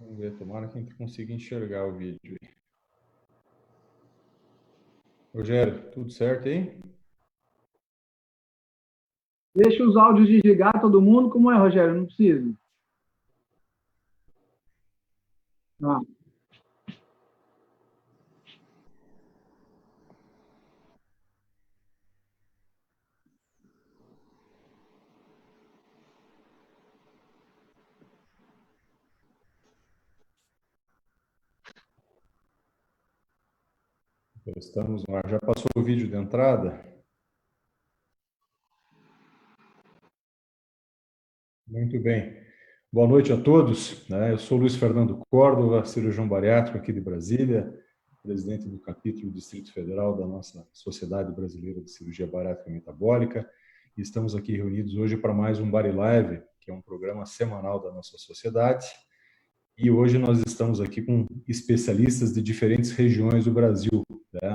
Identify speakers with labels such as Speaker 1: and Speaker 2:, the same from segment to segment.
Speaker 1: Vamos ver, tomara que a gente consiga enxergar o vídeo. Rogério, tudo certo aí?
Speaker 2: Deixa os áudios desligar todo mundo. Como é, Rogério? Não precisa. Ah.
Speaker 1: Estamos no ar. Já passou o vídeo de entrada? Muito bem. Boa noite a todos. Eu sou Luiz Fernando Córdova, cirurgião bariátrico aqui de Brasília, presidente do capítulo do Distrito Federal da nossa Sociedade Brasileira de Cirurgia Bariátrica e Metabólica. E estamos aqui reunidos hoje para mais um Bari Live, que é um programa semanal da nossa sociedade. E hoje nós estamos aqui com especialistas de diferentes regiões do Brasil, né,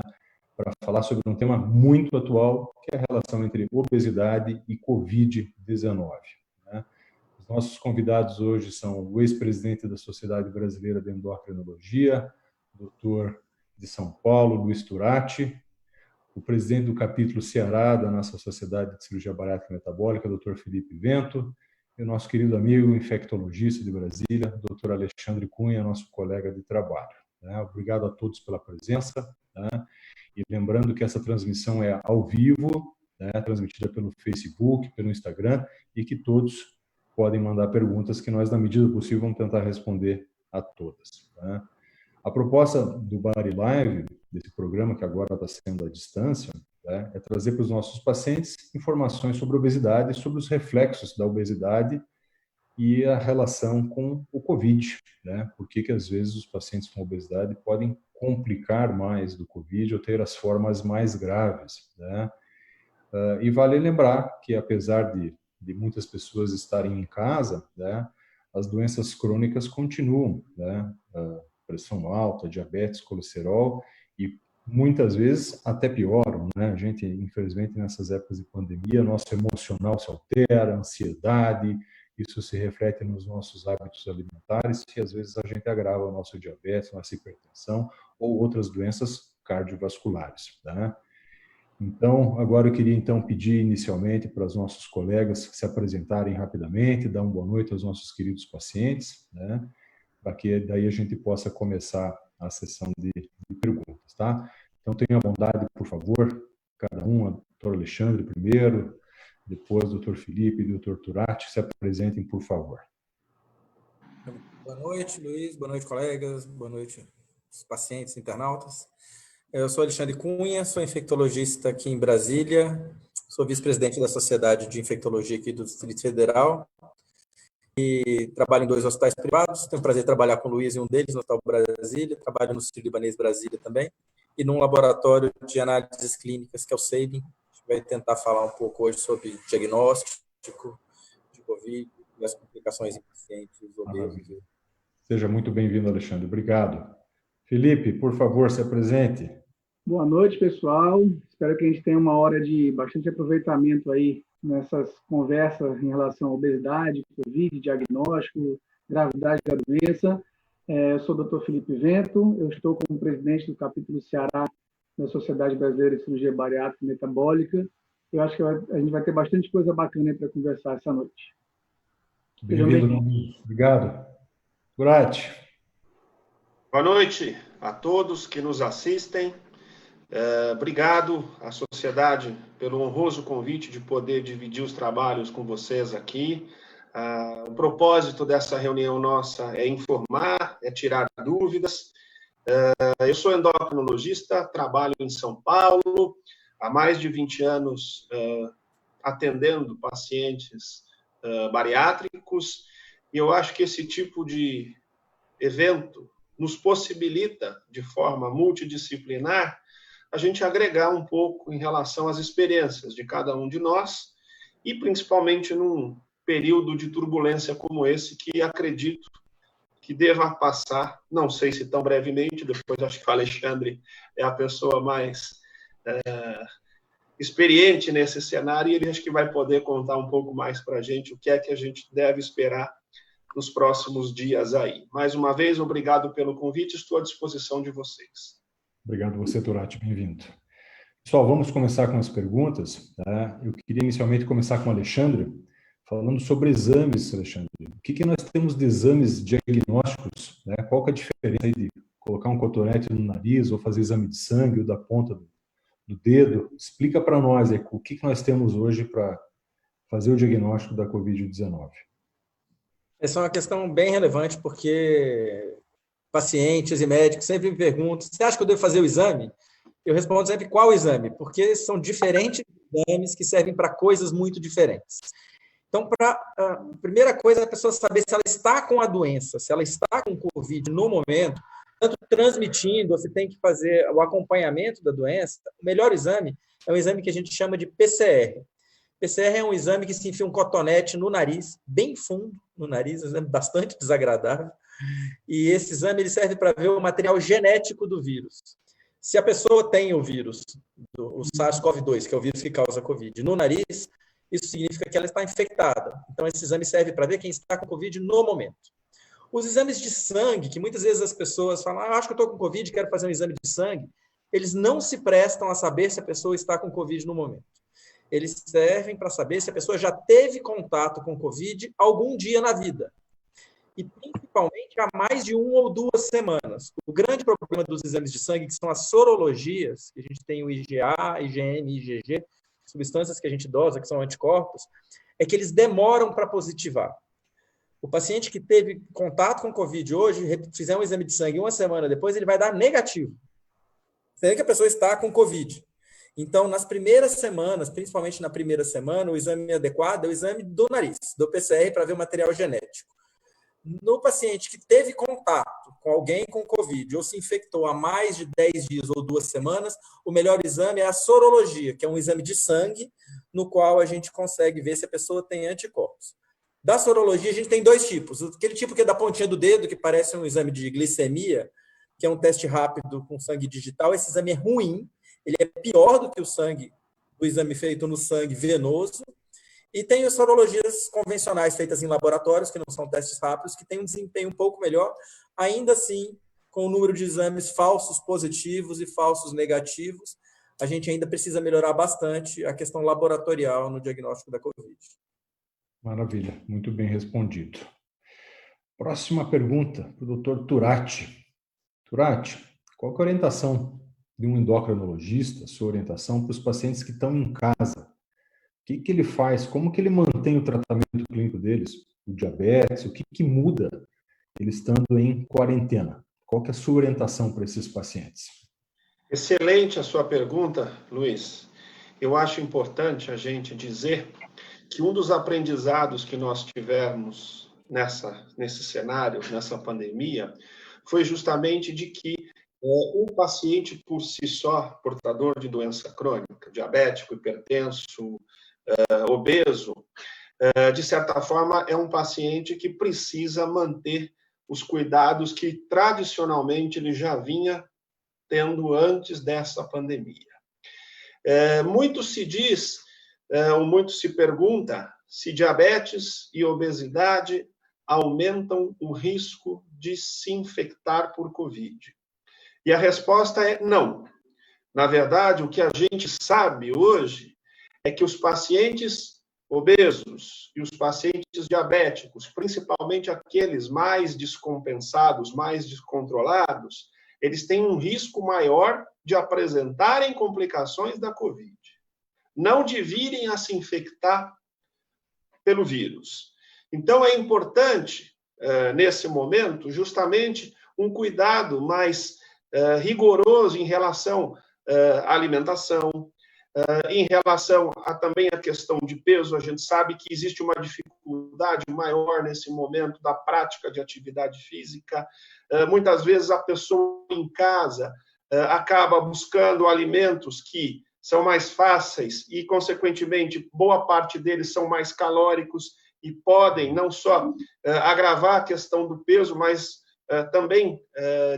Speaker 1: para falar sobre um tema muito atual, que é a relação entre obesidade e Covid-19. Né? Os nossos convidados hoje são o ex-presidente da Sociedade Brasileira de Endocrinologia, doutor de São Paulo, Luiz Turati, o presidente do capítulo Ceará da nossa Sociedade de Cirurgia Bariátrica e Metabólica, doutor Felipe Vento, e o nosso querido amigo infectologista de Brasília, doutor Alexandre Cunha, nosso colega de trabalho. Obrigado a todos pela presença. E lembrando que essa transmissão é ao vivo, transmitida pelo Facebook, pelo Instagram, e que todos podem mandar perguntas que nós, na medida do possível, vamos tentar responder a todas. A proposta do Bari Live, desse programa que agora está sendo à distância, é trazer para os nossos pacientes informações sobre obesidade, sobre os reflexos da obesidade e a relação com o Covid, por que às vezes os pacientes com obesidade podem complicar mais do Covid ou ter as formas mais graves, E vale lembrar que, apesar de muitas pessoas estarem em casa, as doenças crônicas continuam, pressão alta, diabetes, colesterol, e muitas vezes até pioram, A gente, infelizmente, nessas épocas de pandemia, nosso emocional se altera, ansiedade, isso se reflete nos nossos hábitos alimentares e às vezes a gente agrava o nosso diabetes, nossa hipertensão ou outras doenças cardiovasculares, Então, agora eu queria pedir inicialmente para os nossos colegas se apresentarem rapidamente, dar uma boa noite aos nossos queridos pacientes, para que daí a gente possa começar a sessão de perguntas, tá? Então, tenha bondade, por favor, cada um, doutor Alexandre primeiro, depois doutor Felipe e doutor Turati, se apresentem, por favor.
Speaker 3: Boa noite, Luiz, boa noite, colegas, boa noite, pacientes, internautas. Eu sou Alexandre Cunha, sou infectologista aqui em Brasília, sou vice-presidente da Sociedade de Infectologia aqui do Distrito Federal e trabalho em 2 hospitais privados. Tenho o prazer de trabalhar com o Luiz em um deles, no Hospital Brasília, trabalho no Sírio-Libanês Brasília também, e num laboratório de análises clínicas, que é o SEIBIN. A gente vai tentar falar um pouco hoje sobre diagnóstico de Covid e as complicações em pacientes obesos.
Speaker 1: Seja muito bem-vindo, Alexandre. Obrigado. Felipe, por favor, se apresente.
Speaker 2: Boa noite, pessoal. Espero que a gente tenha uma hora de bastante aproveitamento aí nessas conversas em relação à obesidade, Covid, diagnóstico, gravidade da doença. Eu sou o Dr. Felipe Vento, eu estou como presidente do capítulo Ceará da Sociedade Brasileira de Cirurgia Bariátrica e Metabólica. Eu acho que a gente vai ter bastante coisa bacana para conversar essa noite.
Speaker 1: Bem-vindo, obrigado. Turati.
Speaker 4: Boa noite a todos que nos assistem. Obrigado à sociedade pelo honroso convite de poder dividir os trabalhos com vocês aqui. O propósito dessa reunião nossa é informar, é tirar dúvidas. Eu sou endocrinologista, trabalho em São Paulo, há mais de 20 anos atendendo pacientes bariátricos, e eu acho que esse tipo de evento nos possibilita, de forma multidisciplinar, a gente agregar um pouco em relação às experiências de cada um de nós, e principalmente num período de turbulência como esse, que acredito que deva passar, não sei se tão brevemente, depois acho que o Alexandre é a pessoa mais experiente nesse cenário, e ele acho que vai poder contar um pouco mais para a gente o que é que a gente deve esperar nos próximos dias aí. Mais uma vez, obrigado pelo convite, estou à disposição de vocês.
Speaker 1: Obrigado você, Turati, bem-vindo. Pessoal, vamos começar com as perguntas. Tá? Eu queria inicialmente começar com o Alexandre, falando sobre exames, Alexandre. O que nós temos de exames diagnósticos? Né? Qual que é a diferença aí de colocar um cotonete no nariz ou fazer exame de sangue ou da ponta do dedo? Explica para nós aí, o que nós temos hoje para fazer o diagnóstico da Covid-19.
Speaker 3: Essa é uma questão bem relevante, porque pacientes e médicos sempre me perguntam: você acha que eu devo fazer o exame? Eu respondo sempre: qual exame? Porque são diferentes exames que servem para coisas muito diferentes. Então, a primeira coisa é a pessoa saber se ela está com a doença, se ela está com Covid no momento, tanto transmitindo, ou se tem que fazer o acompanhamento da doença. O melhor exame é um exame que a gente chama de PCR. PCR é um exame que se enfia um cotonete no nariz, bem fundo no nariz, um exame bastante desagradável. E esse exame ele serve para ver o material genético do vírus. Se a pessoa tem o vírus, o SARS-CoV-2, que é o vírus que causa Covid, no nariz, isso significa que ela está infectada. Então, esse exame serve para ver quem está com Covid no momento. Os exames de sangue, que muitas vezes as pessoas falam: acho que eu estou com Covid, quero fazer um exame de sangue, eles não se prestam a saber se a pessoa está com Covid no momento. Eles servem para saber se a pessoa já teve contato com Covid algum dia na vida. E, principalmente, há mais de 1 ou 2 semanas. O grande problema dos exames de sangue, que são as sorologias, que a gente tem o IgA, IgM e IgG, substâncias que a gente dosa, que são anticorpos, é que eles demoram para positivar. O paciente que teve contato com Covid hoje, fizer um exame de sangue 1 semana depois, ele vai dar negativo. Sendo que a pessoa está com Covid. Então, nas primeiras semanas, principalmente na primeira semana, o exame adequado é o exame do nariz, do PCR, para ver o material genético. No paciente que teve contato com alguém com Covid ou se infectou há mais de 10 dias ou 2 semanas, o melhor exame é a sorologia, que é um exame de sangue, no qual a gente consegue ver se a pessoa tem anticorpos. Da sorologia, a gente tem 2 tipos. Aquele tipo que é da pontinha do dedo, que parece um exame de glicemia, que é um teste rápido com sangue digital. Esse exame é ruim, ele é pior do que o exame feito no sangue venoso. E tem as sorologias convencionais feitas em laboratórios, que não são testes rápidos, que têm um desempenho um pouco melhor, ainda assim, com o número de exames falsos positivos e falsos negativos. A gente ainda precisa melhorar bastante a questão laboratorial no diagnóstico da Covid.
Speaker 1: Maravilha, muito bem respondido. Próxima pergunta para o Dr. Turati. Turati, qual é a orientação de um endocrinologista, sua orientação para os pacientes que estão em casa? O que ele faz? Como que ele mantém o tratamento clínico deles? O diabetes? O que muda eles estando em quarentena? Qual que é a sua orientação para esses pacientes?
Speaker 4: Excelente a sua pergunta, Luiz. Eu acho importante a gente dizer que um dos aprendizados que nós tivemos nesse cenário, nessa pandemia, foi justamente de que um paciente por si só, portador de doença crônica, diabético, hipertenso, obeso, de certa forma, é um paciente que precisa manter os cuidados que tradicionalmente ele já vinha tendo antes dessa pandemia. Muito se diz, ou muito se pergunta, se diabetes e obesidade aumentam o risco de se infectar por Covid. E a resposta é não. Na verdade, o que a gente sabe hoje é que os pacientes obesos e os pacientes diabéticos, principalmente aqueles mais descompensados, mais descontrolados, eles têm um risco maior de apresentarem complicações da Covid, não de virem a se infectar pelo vírus. Então, é importante, nesse momento, justamente um cuidado mais rigoroso em relação à alimentação, em relação também à questão de peso. A gente sabe que existe uma dificuldade maior nesse momento da prática de atividade física. Muitas vezes a pessoa em casa acaba buscando alimentos que são mais fáceis e, consequentemente, boa parte deles são mais calóricos e podem não só agravar a questão do peso, mas também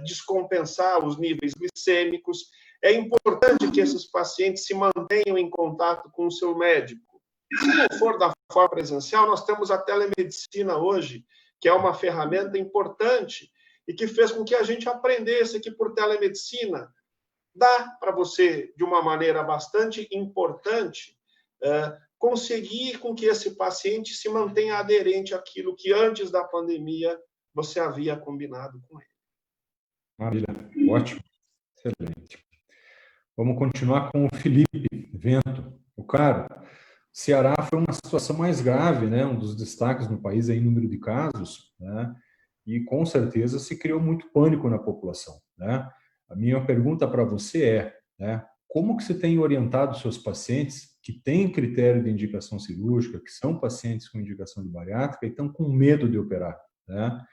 Speaker 4: descompensar os níveis glicêmicos. É importante que esses pacientes se mantenham em contato com o seu médico. Se não for da forma presencial, nós temos a telemedicina hoje, que é uma ferramenta importante e que fez com que a gente aprendesse que por telemedicina dá para você, de uma maneira bastante importante, conseguir com que esse paciente se mantenha aderente àquilo que antes da pandemia você havia combinado com ele.
Speaker 1: Maravilha, ótimo, excelente. Vamos continuar com o Felipe Vento. O cara, Ceará foi uma situação mais grave, né? Um dos destaques no país aí, número de casos, né? E com certeza se criou muito pânico na população, né? A minha pergunta para você é, né? Como que você tem orientado seus pacientes que têm critério de indicação cirúrgica, que são pacientes com indicação de bariátrica e estão com medo de operar, né?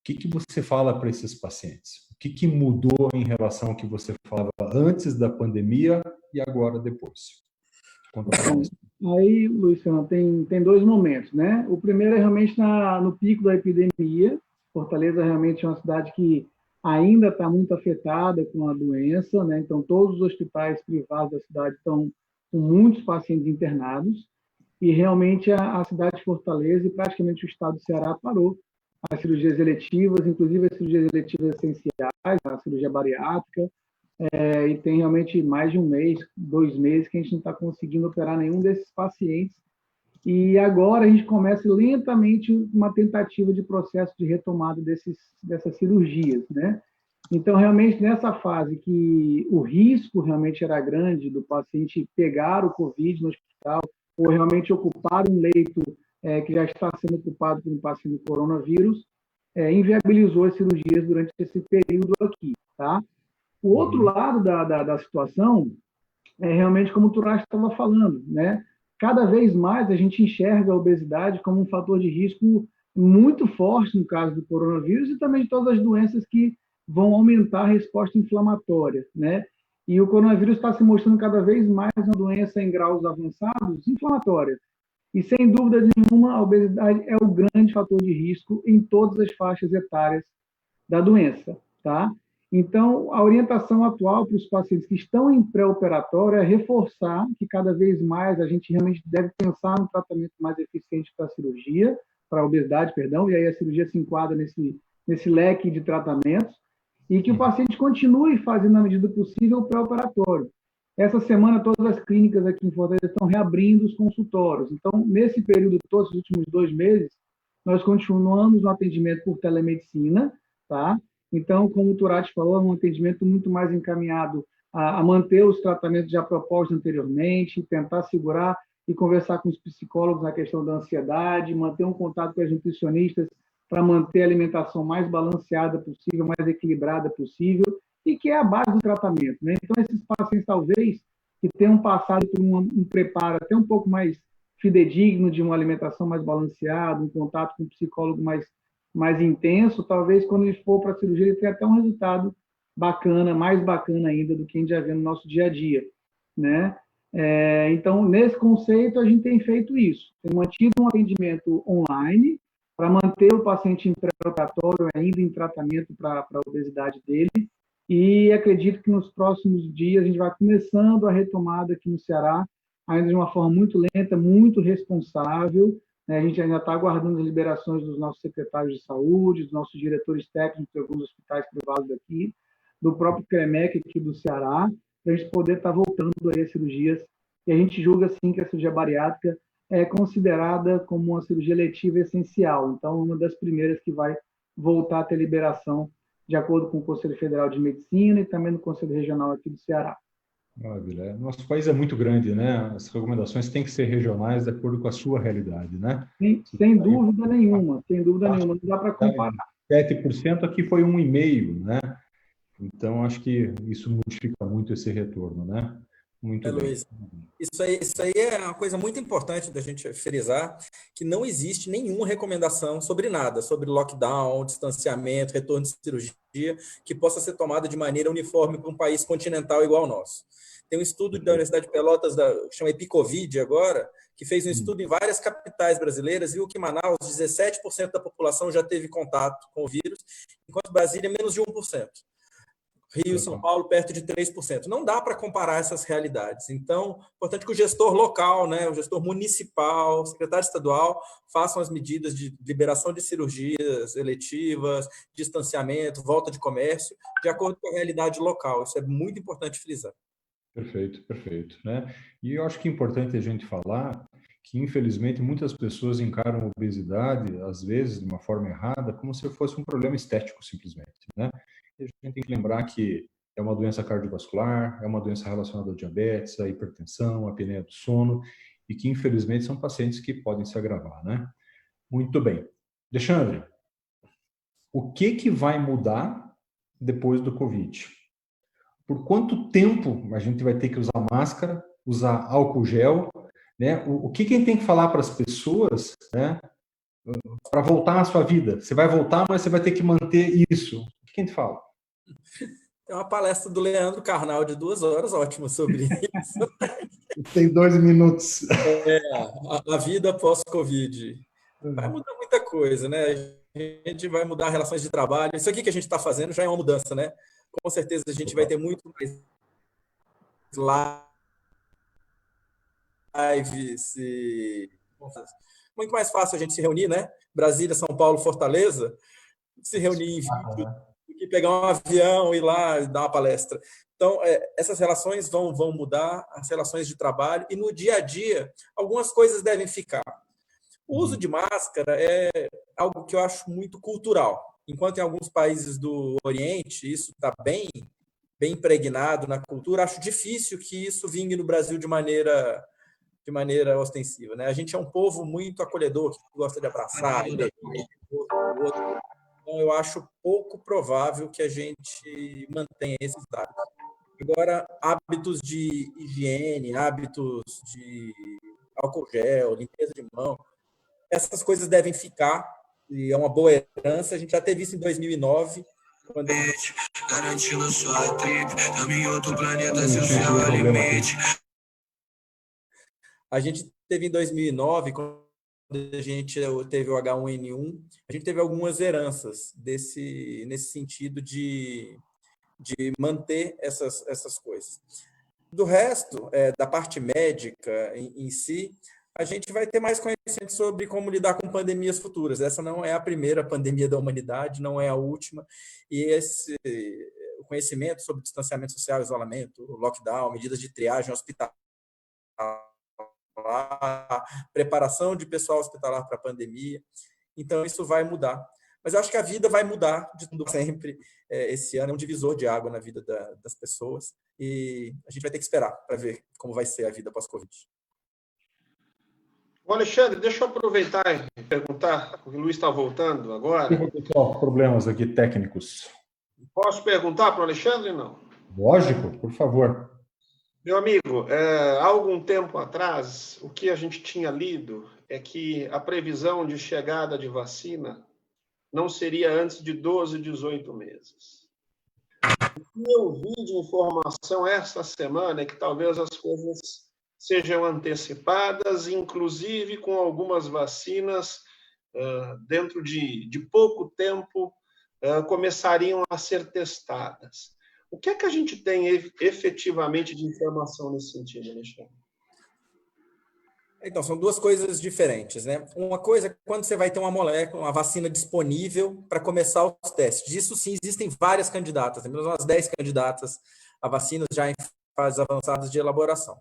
Speaker 1: O que você fala para esses pacientes? O que mudou em relação ao que você falava antes da pandemia e agora depois? Conta para nós.
Speaker 2: Aí, Luiz Fernando, tem dois momentos, né? O primeiro é realmente no pico da epidemia. Fortaleza realmente é uma cidade que ainda está muito afetada com a doença, né? Então, todos os hospitais privados da cidade estão com muitos pacientes internados e realmente a cidade de Fortaleza e praticamente o estado do Ceará parou as cirurgias eletivas, inclusive as cirurgias eletivas essenciais, a cirurgia bariátrica, e tem realmente mais de um mês, 2 meses, que a gente não está conseguindo operar nenhum desses pacientes. E agora a gente começa lentamente uma tentativa de processo de retomada dessas cirurgias, né? Então, realmente, nessa fase que o risco realmente era grande do paciente pegar o COVID no hospital ou realmente ocupar um leito que já está sendo ocupado por um paciente com coronavírus, inviabilizou as cirurgias durante esse período aqui, tá? O outro lado da situação é realmente como o Turati estava falando, né? Cada vez mais a gente enxerga a obesidade como um fator de risco muito forte no caso do coronavírus e também de todas as doenças que vão aumentar a resposta inflamatória, né? E o coronavírus está se mostrando cada vez mais uma doença em graus avançados inflamatória. E, sem dúvida nenhuma, a obesidade é o grande fator de risco em todas as faixas etárias da doença, tá? Então, a orientação atual para os pacientes que estão em pré-operatório é reforçar que cada vez mais a gente realmente deve pensar no tratamento mais eficiente para a cirurgia, para a obesidade, perdão, e aí a cirurgia se enquadra nesse leque de tratamentos, e que o paciente continue fazendo, na medida possível, o pré-operatório. Essa semana, todas as clínicas aqui em Fortaleza estão reabrindo os consultórios. Então, nesse período, todos os últimos 2 meses, nós continuamos no atendimento por telemedicina, tá? Então, como o Turati falou, é um atendimento muito mais encaminhado a manter os tratamentos já propostos anteriormente, tentar segurar e conversar com os psicólogos na questão da ansiedade, manter um contato com as nutricionistas para manter a alimentação mais balanceada possível, mais equilibrada possível, e que é a base do tratamento, né? Então, esses pacientes, talvez, que tenham passado por um preparo até um pouco mais fidedigno de uma alimentação mais balanceada, um contato com um psicólogo mais intenso, talvez, quando ele for para a cirurgia, ele tenha até um resultado bacana, mais bacana ainda do que a gente já vê no nosso dia a dia, né? Então, nesse conceito, a gente tem feito isso. Tem mantido um atendimento online para manter o paciente em pré-operatório, ainda em tratamento para a obesidade dele, e acredito que nos próximos dias a gente vai começando a retomada aqui no Ceará, ainda de uma forma muito lenta, muito responsável, né? A gente ainda está aguardando as liberações dos nossos secretários de saúde, dos nossos diretores técnicos de alguns hospitais privados daqui, do próprio CREMEC aqui do Ceará, para a gente poder estar voltando aí às cirurgias. E a gente julga, sim, que a cirurgia bariátrica é considerada como uma cirurgia eletiva essencial. Então, uma das primeiras que vai voltar a ter liberação de acordo com o Conselho Federal de Medicina e também no Conselho Regional aqui do Ceará.
Speaker 1: Maravilha. Nosso país é muito grande, né? As recomendações têm que ser regionais de acordo com a sua realidade, né?
Speaker 2: Sem dúvida nenhuma, não dá para comparar.
Speaker 1: 7% aqui foi 1,5%, né? Então, acho que isso modifica muito esse retorno, né? Muito bem.
Speaker 3: Luiz, isso aí é uma coisa muito importante da gente frisar, que não existe nenhuma recomendação sobre nada, sobre lockdown, distanciamento, retorno de cirurgia, que possa ser tomada de maneira uniforme para um país continental igual ao nosso. Tem um estudo da Universidade de Pelotas, que chama Epicovid agora, que fez um estudo em várias capitais brasileiras, viu que em Manaus 17% da população já teve contato com o vírus, enquanto Brasília menos de 1%. Rio e São Paulo perto de 3%. Não dá para comparar essas realidades. Então, importante que o gestor local, né, o gestor municipal, o secretário estadual, façam as medidas de liberação de cirurgias eletivas, distanciamento, volta de comércio, de acordo com a realidade local. Isso é muito importante frisar.
Speaker 1: Perfeito, perfeito, né? E eu acho que é importante a gente falar que, infelizmente, muitas pessoas encaram a obesidade, às vezes, de uma forma errada, como se fosse um problema estético, simplesmente, né? E a gente tem que lembrar que é uma doença cardiovascular, é uma doença relacionada ao diabetes, à hipertensão, à apneia do sono, e que, infelizmente, são pacientes que podem se agravar, né? Muito bem. Alexandre, o que vai mudar depois do Covid? Por quanto tempo a gente vai ter que usar máscara, usar álcool gel, né? O que a gente tem que falar para as pessoas, né? Para voltar à sua vida? Você vai voltar, mas você vai ter que manter isso. O que a gente fala?
Speaker 3: Tem uma palestra do Leandro Carnal de 2 horas, ótima sobre isso.
Speaker 1: Tem 2 minutos.
Speaker 3: A vida pós-Covid. Vai mudar muita coisa, né? A gente vai mudar relações de trabalho. Isso aqui que a gente está fazendo já é uma mudança, né? Com certeza a gente vai ter muito mais lives e muito mais fácil a gente se reunir, né? Brasília, São Paulo, Fortaleza, se reunir em vídeo, do que pegar um avião e ir lá e dar uma palestra. Então, essas relações vão mudar, as relações de trabalho, e no dia a dia, algumas coisas devem ficar. O uso de máscara é algo que eu acho muito cultural. Enquanto em alguns países do Oriente isso está bem impregnado na cultura, acho difícil que isso vingue no Brasil de maneira ostensiva, né? A gente é um povo muito acolhedor, que gosta de abraçar, então eu acho pouco provável que a gente mantenha esses hábitos. Agora, hábitos de higiene, hábitos de álcool gel, limpeza de mão, essas coisas devem ficar, e é uma boa herança. A gente já teve isso em 2009, quando garantindo sua trip, também outro planeta, se o céu é limite. A gente teve em 2009, quando a gente teve o H1N1, a gente teve algumas heranças nesse sentido de manter essas coisas. Do resto, da parte médica em si, a gente vai ter mais conhecimento sobre como lidar com pandemias futuras. Essa não é a primeira pandemia da humanidade, não é a última, e o conhecimento sobre distanciamento social, isolamento, lockdown, medidas de triagem hospitalar, preparação de pessoal hospitalar para a pandemia, então isso vai mudar. Mas eu acho que a vida vai mudar de tudo sempre. Esse ano é um divisor de água na vida das pessoas, e a gente vai ter que esperar para ver como vai ser a vida pós-Covid.
Speaker 4: Alexandre, deixa eu aproveitar e perguntar, o Luiz está voltando agora.
Speaker 1: Pessoal, problemas aqui técnicos.
Speaker 4: Posso perguntar para o Alexandre, não?
Speaker 1: Lógico, por favor.
Speaker 4: Meu amigo, há algum tempo atrás, o que a gente tinha lido é que a previsão de chegada de vacina não seria antes de 12, 18 meses. O que eu vi de informação esta semana é que talvez as coisas sejam antecipadas, inclusive com algumas vacinas, dentro de pouco tempo, começariam a ser testadas. O que é que a gente tem efetivamente de informação nesse sentido, Alexandre?
Speaker 3: Então, são duas coisas diferentes, né? Uma coisa é quando você vai ter uma molécula, uma vacina disponível para começar os testes. Disso sim, existem várias candidatas, temos umas 10 candidatas a vacinas já em fases avançadas de elaboração.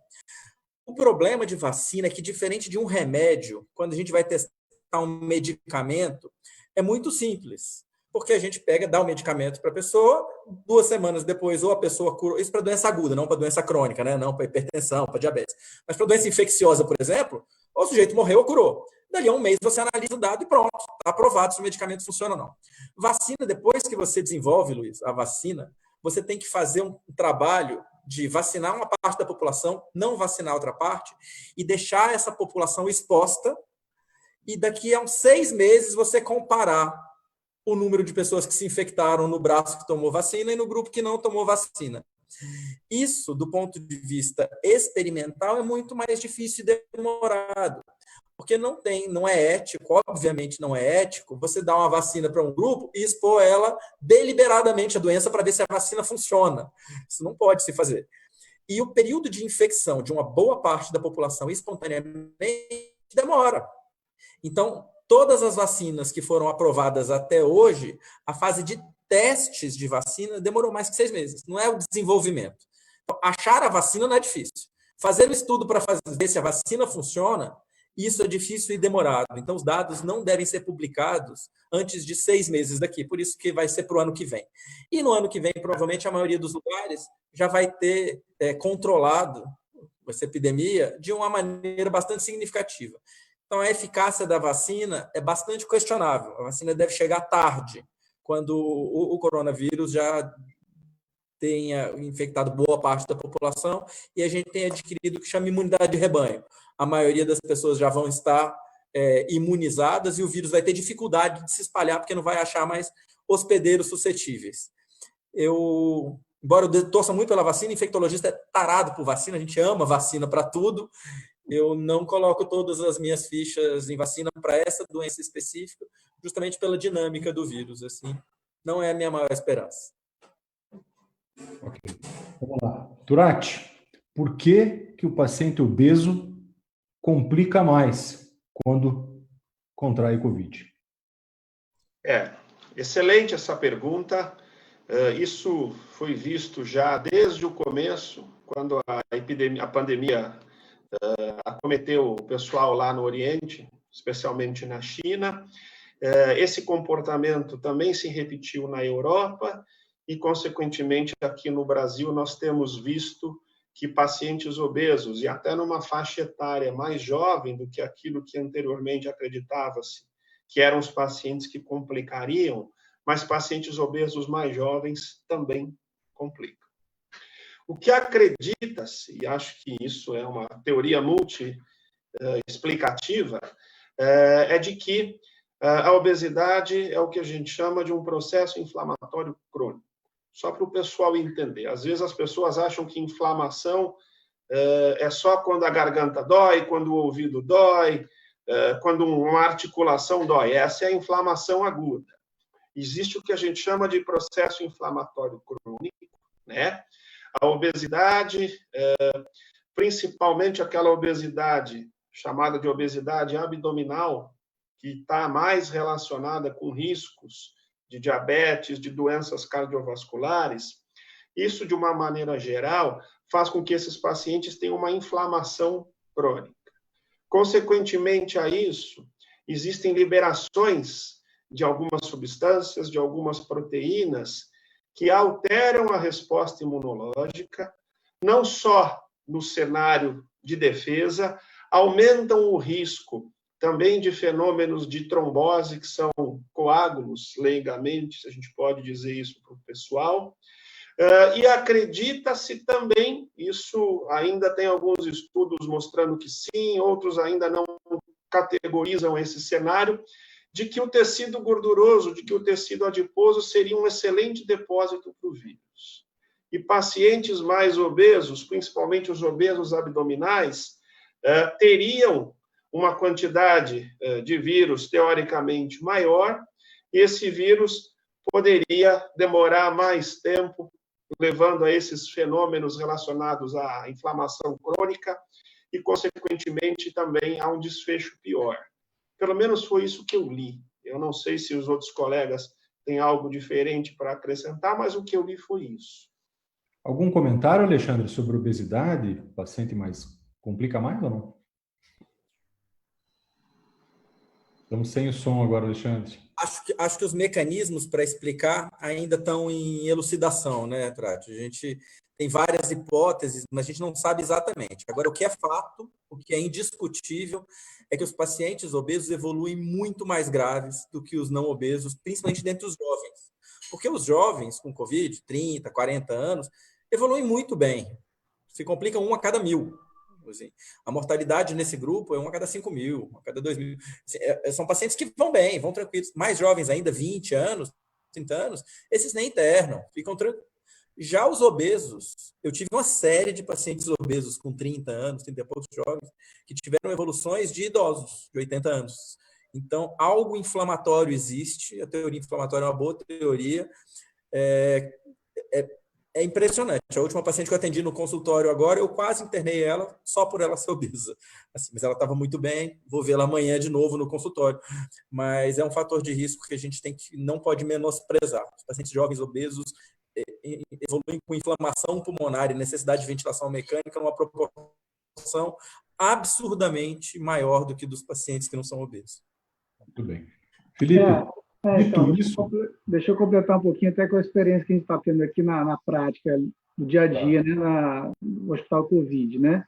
Speaker 3: O problema de vacina é que, diferente de um remédio, quando a gente vai testar um medicamento, é muito simples. Porque a gente dá o medicamento para a pessoa, 2 semanas depois, ou a pessoa curou, isso para doença aguda, não para doença crônica, né? Não para hipertensão, para diabetes. Mas para doença infecciosa, por exemplo, o sujeito morreu ou curou. Dali a 1 mês você analisa o dado e pronto, está aprovado se o medicamento funciona ou não. Vacina, depois que você desenvolve, Luiz, a vacina, você tem que fazer um trabalho de vacinar uma parte da população, não vacinar outra parte, e deixar essa população exposta, e daqui a uns 6 meses você comparar o número de pessoas que se infectaram no braço que tomou vacina e no grupo que não tomou vacina. Isso, do ponto de vista experimental, é muito mais difícil e demorado. Porque não é ético, obviamente não é ético, você dar uma vacina para um grupo e expor ela deliberadamente à doença para ver se a vacina funciona. Isso não pode se fazer. E o período de infecção de uma boa parte da população espontaneamente demora. Então, todas as vacinas que foram aprovadas até hoje, a fase de testes de vacina demorou mais que 6 meses. Não é o desenvolvimento. Então, achar a vacina não é difícil. Fazer o estudo para ver se a vacina funciona, isso é difícil e demorado. Então, os dados não devem ser publicados antes de 6 meses daqui. Por isso que vai ser para o ano que vem. E no ano que vem, provavelmente, a maioria dos lugares já vai ter controlado essa epidemia de uma maneira bastante significativa. Então, a eficácia da vacina é bastante questionável. A vacina deve chegar tarde, quando o coronavírus já tenha infectado boa parte da população e a gente tenha adquirido o que chama imunidade de rebanho. A maioria das pessoas já vão estar imunizadas e o vírus vai ter dificuldade de se espalhar porque não vai achar mais hospedeiros suscetíveis. Embora eu torça muito pela vacina, infectologista é tarado por vacina, a gente ama vacina para tudo. Eu não coloco todas as minhas fichas em vacina para essa doença específica, justamente pela dinâmica do vírus. Assim, não é a minha maior esperança.
Speaker 1: Ok. Vamos lá. Turati, por que o paciente obeso complica mais quando contrai Covid?
Speaker 4: Excelente essa pergunta. Isso foi visto já desde o começo, quando a pandemia acometeu o pessoal lá no Oriente, especialmente na China. Esse comportamento também se repetiu na Europa e, consequentemente, aqui no Brasil, nós temos visto que pacientes obesos, e até numa faixa etária mais jovem do que aquilo que anteriormente acreditava-se, que eram os pacientes que complicariam, mas pacientes obesos mais jovens também complicam. O que acredita-se, e acho que isso é uma teoria multi-explicativa, é de que a obesidade é o que a gente chama de um processo inflamatório crônico. Só para o pessoal entender. Às vezes as pessoas acham que inflamação é só quando a garganta dói, quando o ouvido dói, quando uma articulação dói. Essa é a inflamação aguda. Existe o que a gente chama de processo inflamatório crônico, né? A obesidade, principalmente aquela obesidade chamada de obesidade abdominal, que está mais relacionada com riscos de diabetes, de doenças cardiovasculares, isso, de uma maneira geral, faz com que esses pacientes tenham uma inflamação crônica. Consequentemente a isso, existem liberações de algumas substâncias, de algumas proteínas, que alteram a resposta imunológica, não só no cenário de defesa, aumentam o risco também de fenômenos de trombose, que são coágulos, leigamente, se a gente pode dizer isso para o pessoal. E acredita-se também, isso ainda tem alguns estudos mostrando que sim, outros ainda não categorizam esse cenário, de que o tecido gorduroso, de que o tecido adiposo seria um excelente depósito para o vírus. E pacientes mais obesos, principalmente os obesos abdominais, teriam uma quantidade de vírus teoricamente maior, e esse vírus poderia demorar mais tempo, levando a esses fenômenos relacionados à inflamação crônica e, consequentemente, também a um desfecho pior. Pelo menos foi isso que eu li. Eu não sei se os outros colegas têm algo diferente para acrescentar, mas o que eu li foi isso.
Speaker 1: Algum comentário, Alexandre, sobre obesidade? O paciente complica mais ou não? Estamos sem o som agora, Alexandre.
Speaker 3: Acho que os mecanismos para explicar ainda estão em elucidação, né, Trati? A gente tem várias hipóteses, mas a gente não sabe exatamente. Agora, o que é fato, o que é indiscutível, é que os pacientes obesos evoluem muito mais graves do que os não obesos, principalmente dentre os jovens. Porque os jovens com Covid, 30, 40 anos, evoluem muito bem. Se complicam 1 a cada 1.000. Assim, a mortalidade nesse grupo é 1 a cada 5.000, 1 a cada 2.000. Assim, são pacientes que vão bem, vão tranquilos. Mais jovens ainda, 20 anos, 30 anos, esses nem internam, ficam tranquilos. Já os obesos, eu tive uma série de pacientes obesos com 30 anos, 30 e poucos jovens, que tiveram evoluções de idosos, de 80 anos. Então, algo inflamatório existe, a teoria inflamatória é uma boa teoria. É impressionante. A última paciente que eu atendi no consultório agora, eu quase internei ela só por ela ser obesa. Assim, mas ela estava muito bem, vou vê-la amanhã de novo no consultório. Mas é um fator de risco que a gente não pode menosprezar. Os pacientes jovens obesos evoluem com inflamação pulmonar e necessidade de ventilação mecânica numa proporção absurdamente maior do que dos pacientes que não são obesos.
Speaker 1: Muito bem. Felipe,
Speaker 2: então, deixa eu completar um pouquinho até com a experiência que a gente está tendo aqui na prática, no dia a dia, né, no Hospital Covid, né?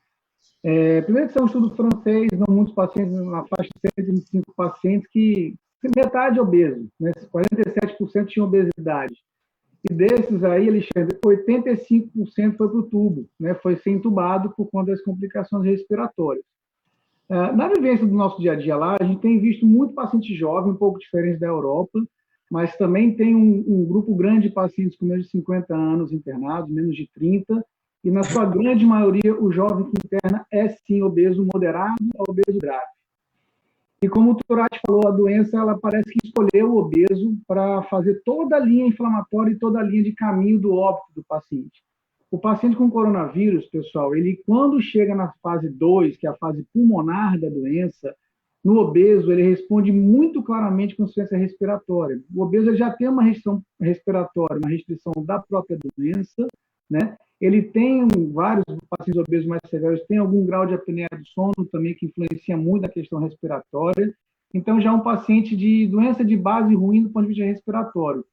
Speaker 2: Primeiro que isso é um estudo francês, não muitos pacientes, na faixa de 125 pacientes, que metade obeso, né? 47% tinham obesidade. E desses aí, Alexandre, 85% foi para o tubo, né? Foi ser entubado por conta das complicações respiratórias. Na vivência do nosso dia a dia lá, a gente tem visto muito paciente jovem, um pouco diferente da Europa, mas também tem um grupo grande de pacientes com menos de 50 anos internados, menos de 30, e na sua grande maioria o jovem que interna é sim obeso moderado ou obeso grave. E como o Turati falou, a doença ela parece que escolheu o obeso para fazer toda a linha inflamatória e toda a linha de caminho do óbito do paciente. O paciente com coronavírus, pessoal, ele quando chega na fase 2, que é a fase pulmonar da doença, no obeso ele responde muito claramente com insuficiência respiratória. O obeso ele já tem uma restrição respiratória, uma restrição da própria doença, né? Ele tem vários pacientes obesos mais severos, tem algum grau de apneia do sono também, que influencia muito a questão respiratória. Então, já é um paciente de doença de base ruim do ponto de vista respiratório.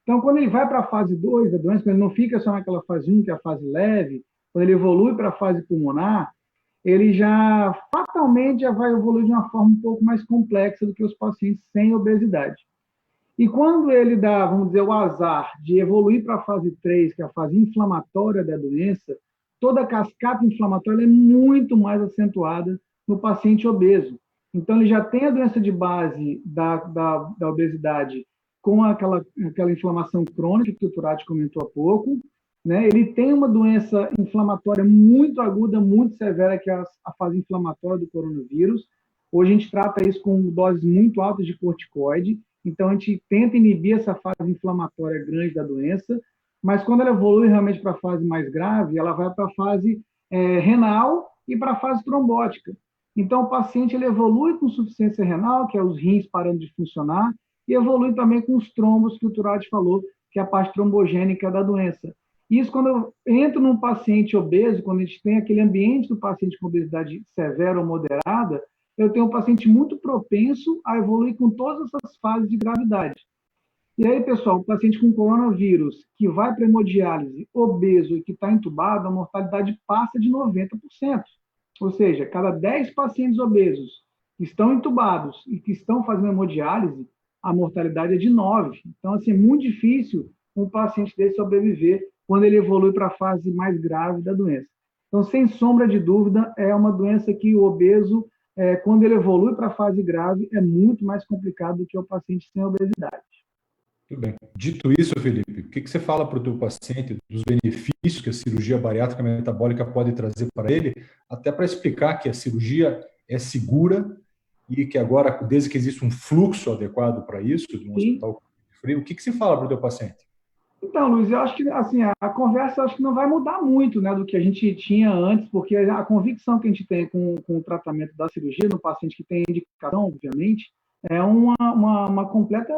Speaker 2: Então, quando ele vai para a fase 2 da doença, quando ele não fica só naquela fase 1, que é a fase leve, quando ele evolui para a fase pulmonar, ele já fatalmente já vai evoluir de uma forma um pouco mais complexa do que os pacientes sem obesidade. E quando ele dá, vamos dizer, o azar de evoluir para a fase 3, que é a fase inflamatória da doença, toda a cascata inflamatória é muito mais acentuada no paciente obeso. Então, ele já tem a doença de base da obesidade com aquela inflamação crônica que o Turati comentou há pouco, né? Ele tem uma doença inflamatória muito aguda, muito severa, que é a fase inflamatória do coronavírus. Hoje a gente trata isso com doses muito altas de corticoide, então a gente tenta inibir essa fase inflamatória grande da doença, mas quando ela evolui realmente para a fase mais grave, ela vai para a fase renal e para a fase trombótica. Então o paciente ele evolui com insuficiência renal, que é os rins parando de funcionar, e evolui também com os trombos, que o Turati falou, que é a parte trombogênica da doença. Isso, quando eu entro num paciente obeso, quando a gente tem aquele ambiente do paciente com obesidade severa ou moderada, eu tenho um paciente muito propenso a evoluir com todas essas fases de gravidade. E aí, pessoal, o paciente com coronavírus, que vai para hemodiálise, obeso e que está entubado, a mortalidade passa de 90%. Ou seja, cada 10 pacientes obesos que estão entubados e que estão fazendo hemodiálise, a mortalidade é de 9%. Então, assim, é muito difícil um paciente desse sobreviver quando ele evolui para a fase mais grave da doença. Então, sem sombra de dúvida, é uma doença que o obeso, quando ele evolui para a fase grave, é muito mais complicado do que o paciente sem obesidade.
Speaker 1: Muito bem. Dito isso, Felipe, o que você fala para o teu paciente dos benefícios que a cirurgia bariátrica metabólica pode trazer para ele, até para explicar que a cirurgia é segura e que agora, desde que existe um fluxo adequado para isso, de um hospital frio, o que você fala para o teu paciente?
Speaker 2: Então, Luiz, eu acho que assim, a conversa acho que não vai mudar muito, né, do que a gente tinha antes, porque a convicção que a gente tem com o tratamento da cirurgia no paciente que tem indicação, obviamente, é uma completa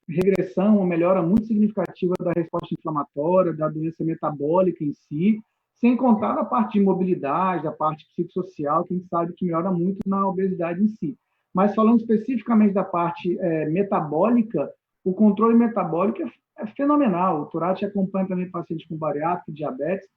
Speaker 2: regressão, uma melhora muito significativa da resposta inflamatória, da doença metabólica em si, sem contar a parte de mobilidade, a parte psicossocial, que a gente sabe que melhora muito na obesidade em si. Mas falando especificamente da parte metabólica, o controle metabólico é fenomenal. O Turati acompanha também pacientes com bariátrica, diabetes,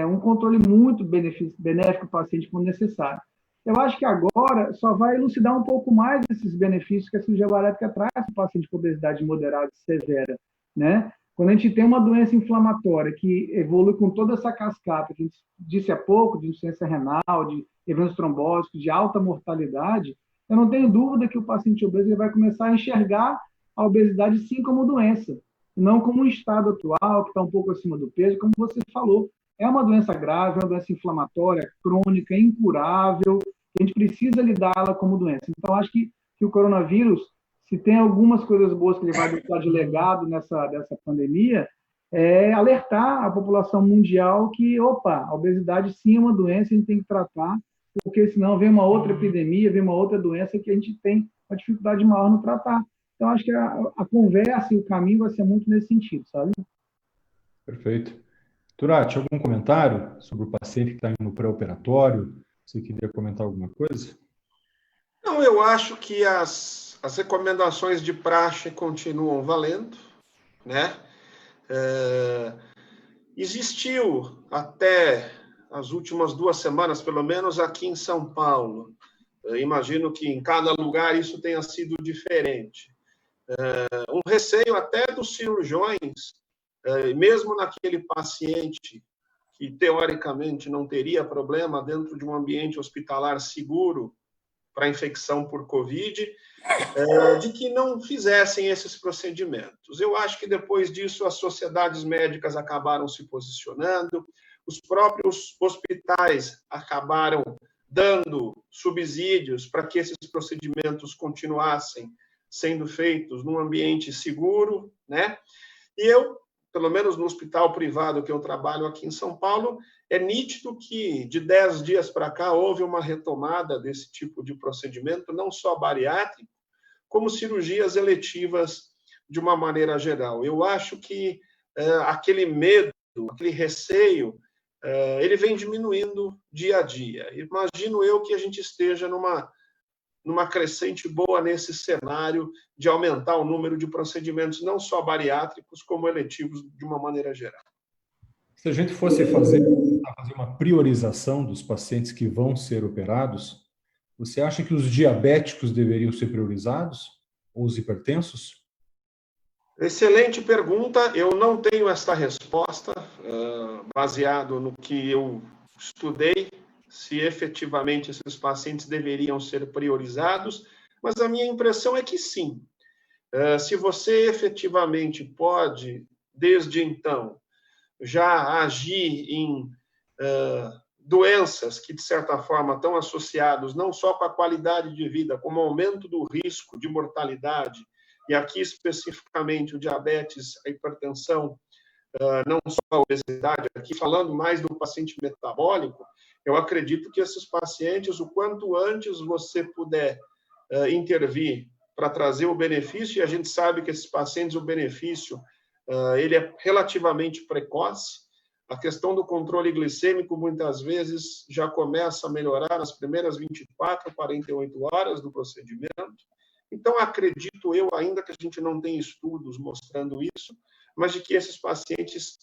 Speaker 2: um controle muito benéfico para o paciente quando necessário. Eu acho que agora só vai elucidar um pouco mais esses benefícios que a cirurgia bariátrica traz para o paciente com obesidade moderada e severa, né? Quando a gente tem uma doença inflamatória que evolui com toda essa cascata que a gente disse há pouco, de insuficiência renal, de eventos trombóticos, de alta mortalidade, eu não tenho dúvida que o paciente obeso ele vai começar a enxergar a obesidade sim como doença. e não como um estado atual, que está um pouco acima do peso, como você falou. É uma doença grave, é uma doença inflamatória, crônica, incurável, a gente precisa lidá-la como doença. Então, acho que o coronavírus, se tem algumas coisas boas que ele vai deixar de legado dessa pandemia, é alertar a população mundial que, opa, a obesidade sim é uma doença, a gente tem que tratar, porque senão vem uma outra epidemia, vem uma outra doença que a gente tem uma dificuldade maior no tratar. Então, acho que a conversa e o caminho vai ser muito nesse sentido, sabe?
Speaker 1: Perfeito. Turati, algum comentário sobre o paciente que está no pré-operatório? Você queria comentar alguma coisa?
Speaker 4: Não, eu acho que as recomendações de praxe continuam valendo, né? Existiu até as últimas 2 semanas, pelo menos aqui em São Paulo. Eu imagino que em cada lugar isso tenha sido diferente. Um receio até dos cirurgiões, mesmo naquele paciente que teoricamente não teria problema dentro de um ambiente hospitalar seguro para infecção por Covid, de que não fizessem esses procedimentos. Eu acho que depois disso as sociedades médicas acabaram se posicionando, os próprios hospitais acabaram dando subsídios para que esses procedimentos continuassem sendo feitos num ambiente seguro, né? E eu, pelo menos no hospital privado que eu trabalho aqui em São Paulo, é nítido que de 10 dias para cá houve uma retomada desse tipo de procedimento, não só bariátrico, como cirurgias eletivas de uma maneira geral. Eu acho que aquele medo, aquele receio, ele vem diminuindo dia a dia. Imagino eu que a gente esteja numa crescente boa nesse cenário de aumentar o número de procedimentos, não só bariátricos, como eletivos de uma maneira geral.
Speaker 1: Se a gente fosse fazer uma priorização dos pacientes que vão ser operados, você acha que os diabéticos deveriam ser priorizados? Ou os hipertensos?
Speaker 4: Excelente pergunta. Eu não tenho esta resposta, baseado no que eu estudei, se efetivamente esses pacientes deveriam ser priorizados, mas a minha impressão é que sim. Se você efetivamente pode, desde então, já agir em doenças que, de certa forma, estão associados não só com a qualidade de vida, como aumento do risco de mortalidade, e aqui especificamente o diabetes, a hipertensão, não só a obesidade, aqui falando mais do paciente metabólico, eu acredito que esses pacientes, o quanto antes você puder intervir para trazer o benefício, e a gente sabe que esses pacientes, o benefício, ele é relativamente precoce. A questão do controle glicêmico, muitas vezes, já começa a melhorar nas primeiras 24, 48 horas do procedimento. Então, acredito eu, ainda que a gente não tenha estudos mostrando isso, mas de que esses pacientes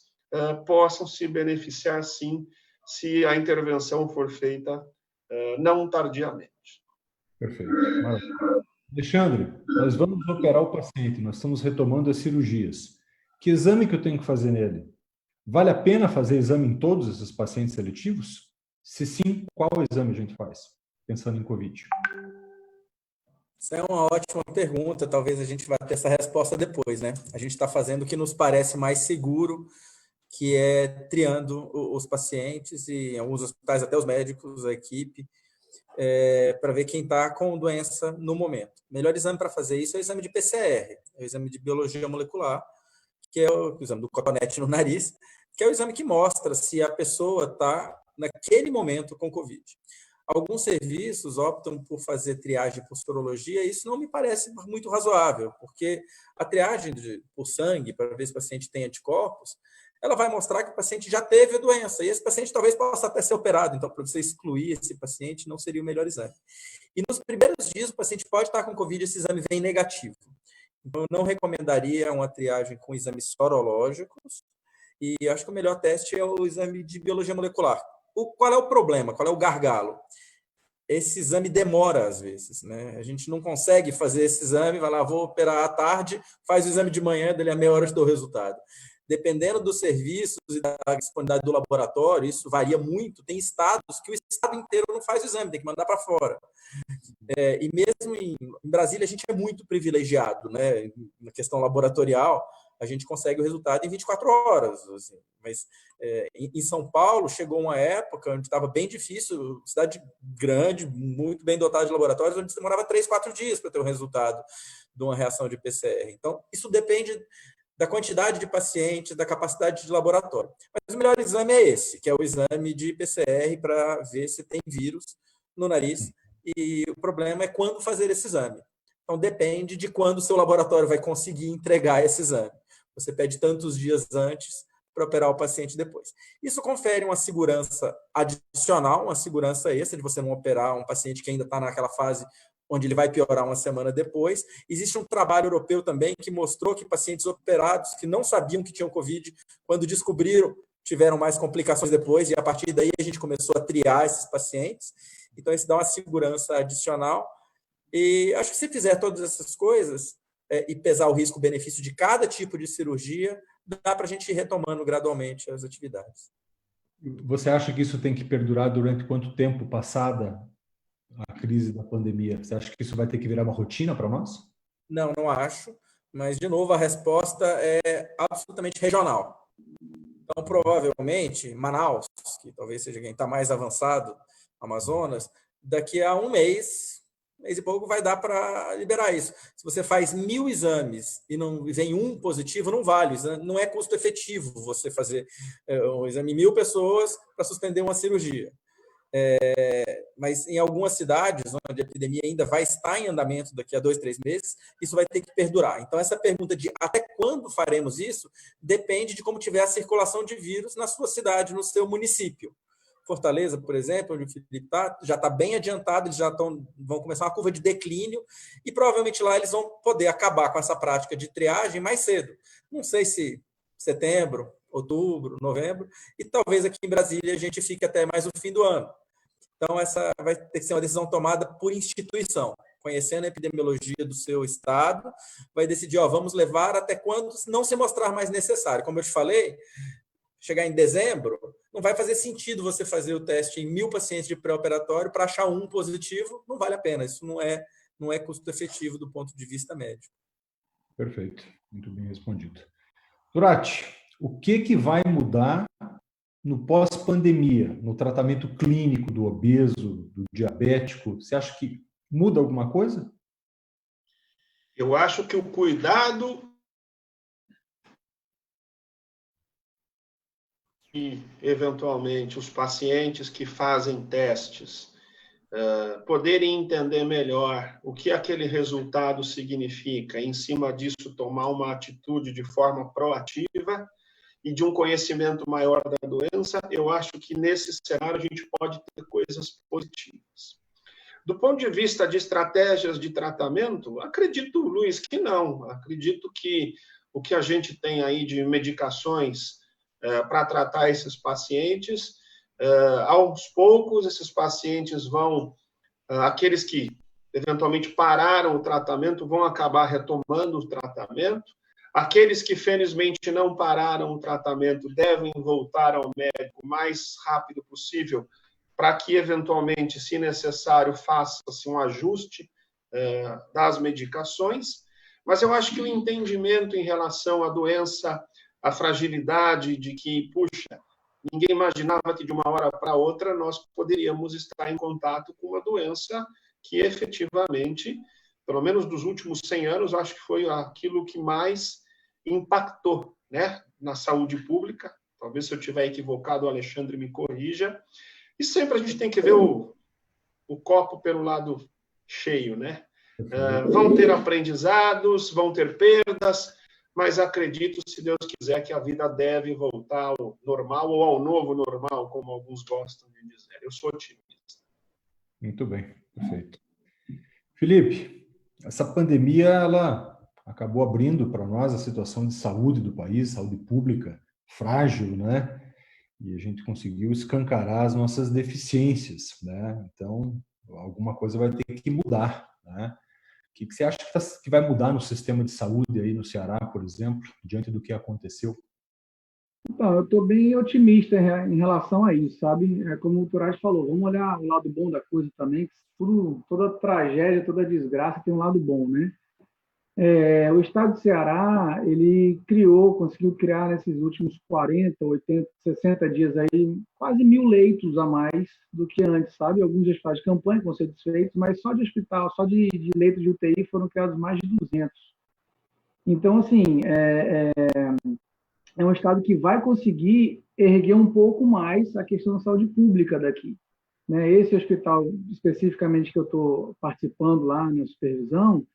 Speaker 4: possam se beneficiar, sim, se a intervenção for feita não tardiamente.
Speaker 1: Perfeito. Maravilha. Alexandre, nós vamos operar o paciente, nós estamos retomando as cirurgias. Que exame que eu tenho que fazer nele? Vale a pena fazer exame em todos esses pacientes seletivos? Se sim, qual exame a gente faz? Pensando em Covid.
Speaker 3: Isso é uma ótima pergunta, talvez a gente vá ter essa resposta depois, né? A gente está fazendo o que nos parece mais seguro, que é triando os pacientes e em alguns hospitais até os médicos, a equipe, para ver quem está com doença no momento. O melhor exame para fazer isso é o exame de PCR, é o exame de biologia molecular, que é o exame do cotonete no nariz, que é o exame que mostra se a pessoa está, naquele momento, com Covid. Alguns serviços optam por fazer triagem por sorologia, e isso não me parece muito razoável, porque a triagem por sangue, para ver se o paciente tem anticorpos, ela vai mostrar que o paciente já teve a doença, e esse paciente talvez possa até ser operado, então para você excluir esse paciente não seria o melhor exame. E nos primeiros dias o paciente pode estar com Covid e esse exame vem negativo. Então eu não recomendaria uma triagem com exames sorológicos, e acho que o melhor teste é o exame de biologia molecular. Qual é o problema? Qual é o gargalo? Esse exame demora às vezes, né? A gente não consegue fazer esse exame, vai lá, vou operar à tarde, faz o exame de manhã, dali a meia hora eu dou o resultado. Dependendo dos serviços e da disponibilidade do laboratório, isso varia muito. Tem estados que o estado inteiro não faz o exame, tem que mandar para fora. E mesmo em Brasília, a gente é muito privilegiado, né? Na questão laboratorial, a gente consegue o resultado em 24 horas. Assim. Mas em São Paulo chegou uma época onde estava bem difícil, cidade grande, muito bem dotada de laboratórios, onde demorava 3, 4 dias para ter o resultado de uma reação de PCR. Então, isso depende da quantidade de pacientes, da capacidade de laboratório. Mas o melhor exame é esse, que é o exame de PCR para ver se tem vírus no nariz. E o problema é quando fazer esse exame. Então, depende de quando o seu laboratório vai conseguir entregar esse exame. Você pede tantos dias antes para operar o paciente depois. Isso confere uma segurança adicional, uma segurança extra de você não operar um paciente que ainda está naquela fase onde ele vai piorar uma semana depois. Existe um trabalho europeu também que mostrou que pacientes operados que não sabiam que tinham Covid, quando descobriram, tiveram mais complicações depois, e a partir daí a gente começou a triar esses pacientes. Então, isso dá uma segurança adicional. E acho que se fizer todas essas coisas e pesar o risco-benefício de cada tipo de cirurgia, dá para a gente ir retomando gradualmente as atividades.
Speaker 1: Você acha que isso tem que perdurar durante quanto tempo, passada a crise da pandemia? Você acha que isso vai ter que virar uma rotina para nós?
Speaker 3: Não, não acho. Mas, de novo, a resposta é absolutamente regional. Então, provavelmente, Manaus, que talvez seja quem está mais avançado, Amazonas, daqui a um mês e pouco vai dar para liberar isso. Se você faz 1.000 exames e não vem um positivo, não vale. Não é custo efetivo você fazer um exame em 1.000 pessoas para suspender uma cirurgia. Mas em algumas cidades, onde a epidemia ainda vai estar em andamento daqui a 2, 3 meses, isso vai ter que perdurar. Então, essa pergunta de até quando faremos isso depende de como tiver a circulação de vírus na sua cidade, no seu município. Fortaleza, por exemplo, onde o Felipe está, já está bem adiantado, eles já vão começar uma curva de declínio e provavelmente lá eles vão poder acabar com essa prática de triagem mais cedo. Não sei se setembro, outubro, novembro, e talvez aqui em Brasília a gente fique até mais o fim do ano. Então, essa vai ter que ser uma decisão tomada por instituição, conhecendo a epidemiologia do seu estado, vai decidir, vamos levar até quando não se mostrar mais necessário. Como eu te falei, chegar em dezembro, não vai fazer sentido você fazer o teste em 1.000 pacientes de pré-operatório para achar um positivo, não vale a pena, isso não é custo efetivo do ponto de vista médico.
Speaker 1: Perfeito, muito bem respondido. Turati, o que vai mudar no pós-pandemia, no tratamento clínico do obeso, do diabético? Você acha que muda alguma coisa?
Speaker 4: Eu acho que o cuidado e, eventualmente, os pacientes que fazem testes poderem entender melhor o que aquele resultado significa, e, em cima disso, tomar uma atitude de forma proativa e de um conhecimento maior da doença, eu acho que, nesse cenário, a gente pode ter coisas positivas. Do ponto de vista de estratégias de tratamento, acredito, Luiz, que não. Acredito que o que a gente tem aí de medicações para tratar esses pacientes, aos poucos, esses pacientes vão, aqueles que eventualmente pararam o tratamento, vão acabar retomando o tratamento. Aqueles que, felizmente, não pararam o tratamento devem voltar ao médico o mais rápido possível para que, eventualmente, se necessário, faça-se um ajuste das medicações. Mas eu acho que o entendimento em relação à doença, a fragilidade de que, puxa, ninguém imaginava que de uma hora para outra nós poderíamos estar em contato com uma doença que efetivamente, pelo menos dos últimos 100 anos, acho que foi aquilo que mais impactou, né, na saúde pública. Talvez, se eu estiver equivocado, o Alexandre me corrija. E sempre a gente tem que ver o copo pelo lado cheio, né? Vão ter aprendizados, vão ter perdas, mas acredito, se Deus quiser, que a vida deve voltar ao normal ou ao novo normal, como alguns gostam de dizer. Eu sou otimista.
Speaker 1: Muito bem, perfeito. Felipe, essa pandemia, ela acabou abrindo para nós a situação de saúde do país, saúde pública frágil, né? E a gente conseguiu escancarar as nossas deficiências, né? Então, alguma coisa vai ter que mudar, né? O que você acha que vai mudar no sistema de saúde aí no Ceará, por exemplo, diante do que aconteceu?
Speaker 2: Então, eu estou bem otimista em relação a isso, sabe? Como o Turati falou, vamos olhar o lado bom da coisa também, que toda tragédia, toda desgraça tem um lado bom, né? O estado do Ceará, conseguiu criar nesses últimos 40, 80, 60 dias aí, quase 1.000 leitos a mais do que antes, sabe? Alguns hospitais de campanha vão ser desfeitos, mas só de hospital, só de leitos de UTI foram criados mais de 200. Então, assim, é um estado que vai conseguir erguer um pouco mais a questão da saúde pública daqui. Né? Esse hospital, especificamente, que eu estou participando lá na supervisão,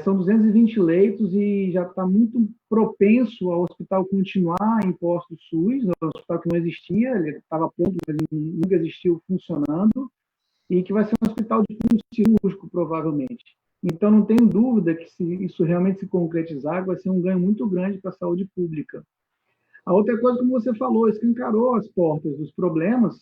Speaker 2: são 220 leitos e já está muito propenso ao hospital continuar em postos SUS, um hospital que não existia, ele estava pronto, mas nunca existiu funcionando, e que vai ser um hospital de cunho cirúrgico, provavelmente. Então, não tenho dúvida que, se isso realmente se concretizar, vai ser um ganho muito grande para a saúde pública. A outra coisa, como você falou, escancarou as portas dos problemas,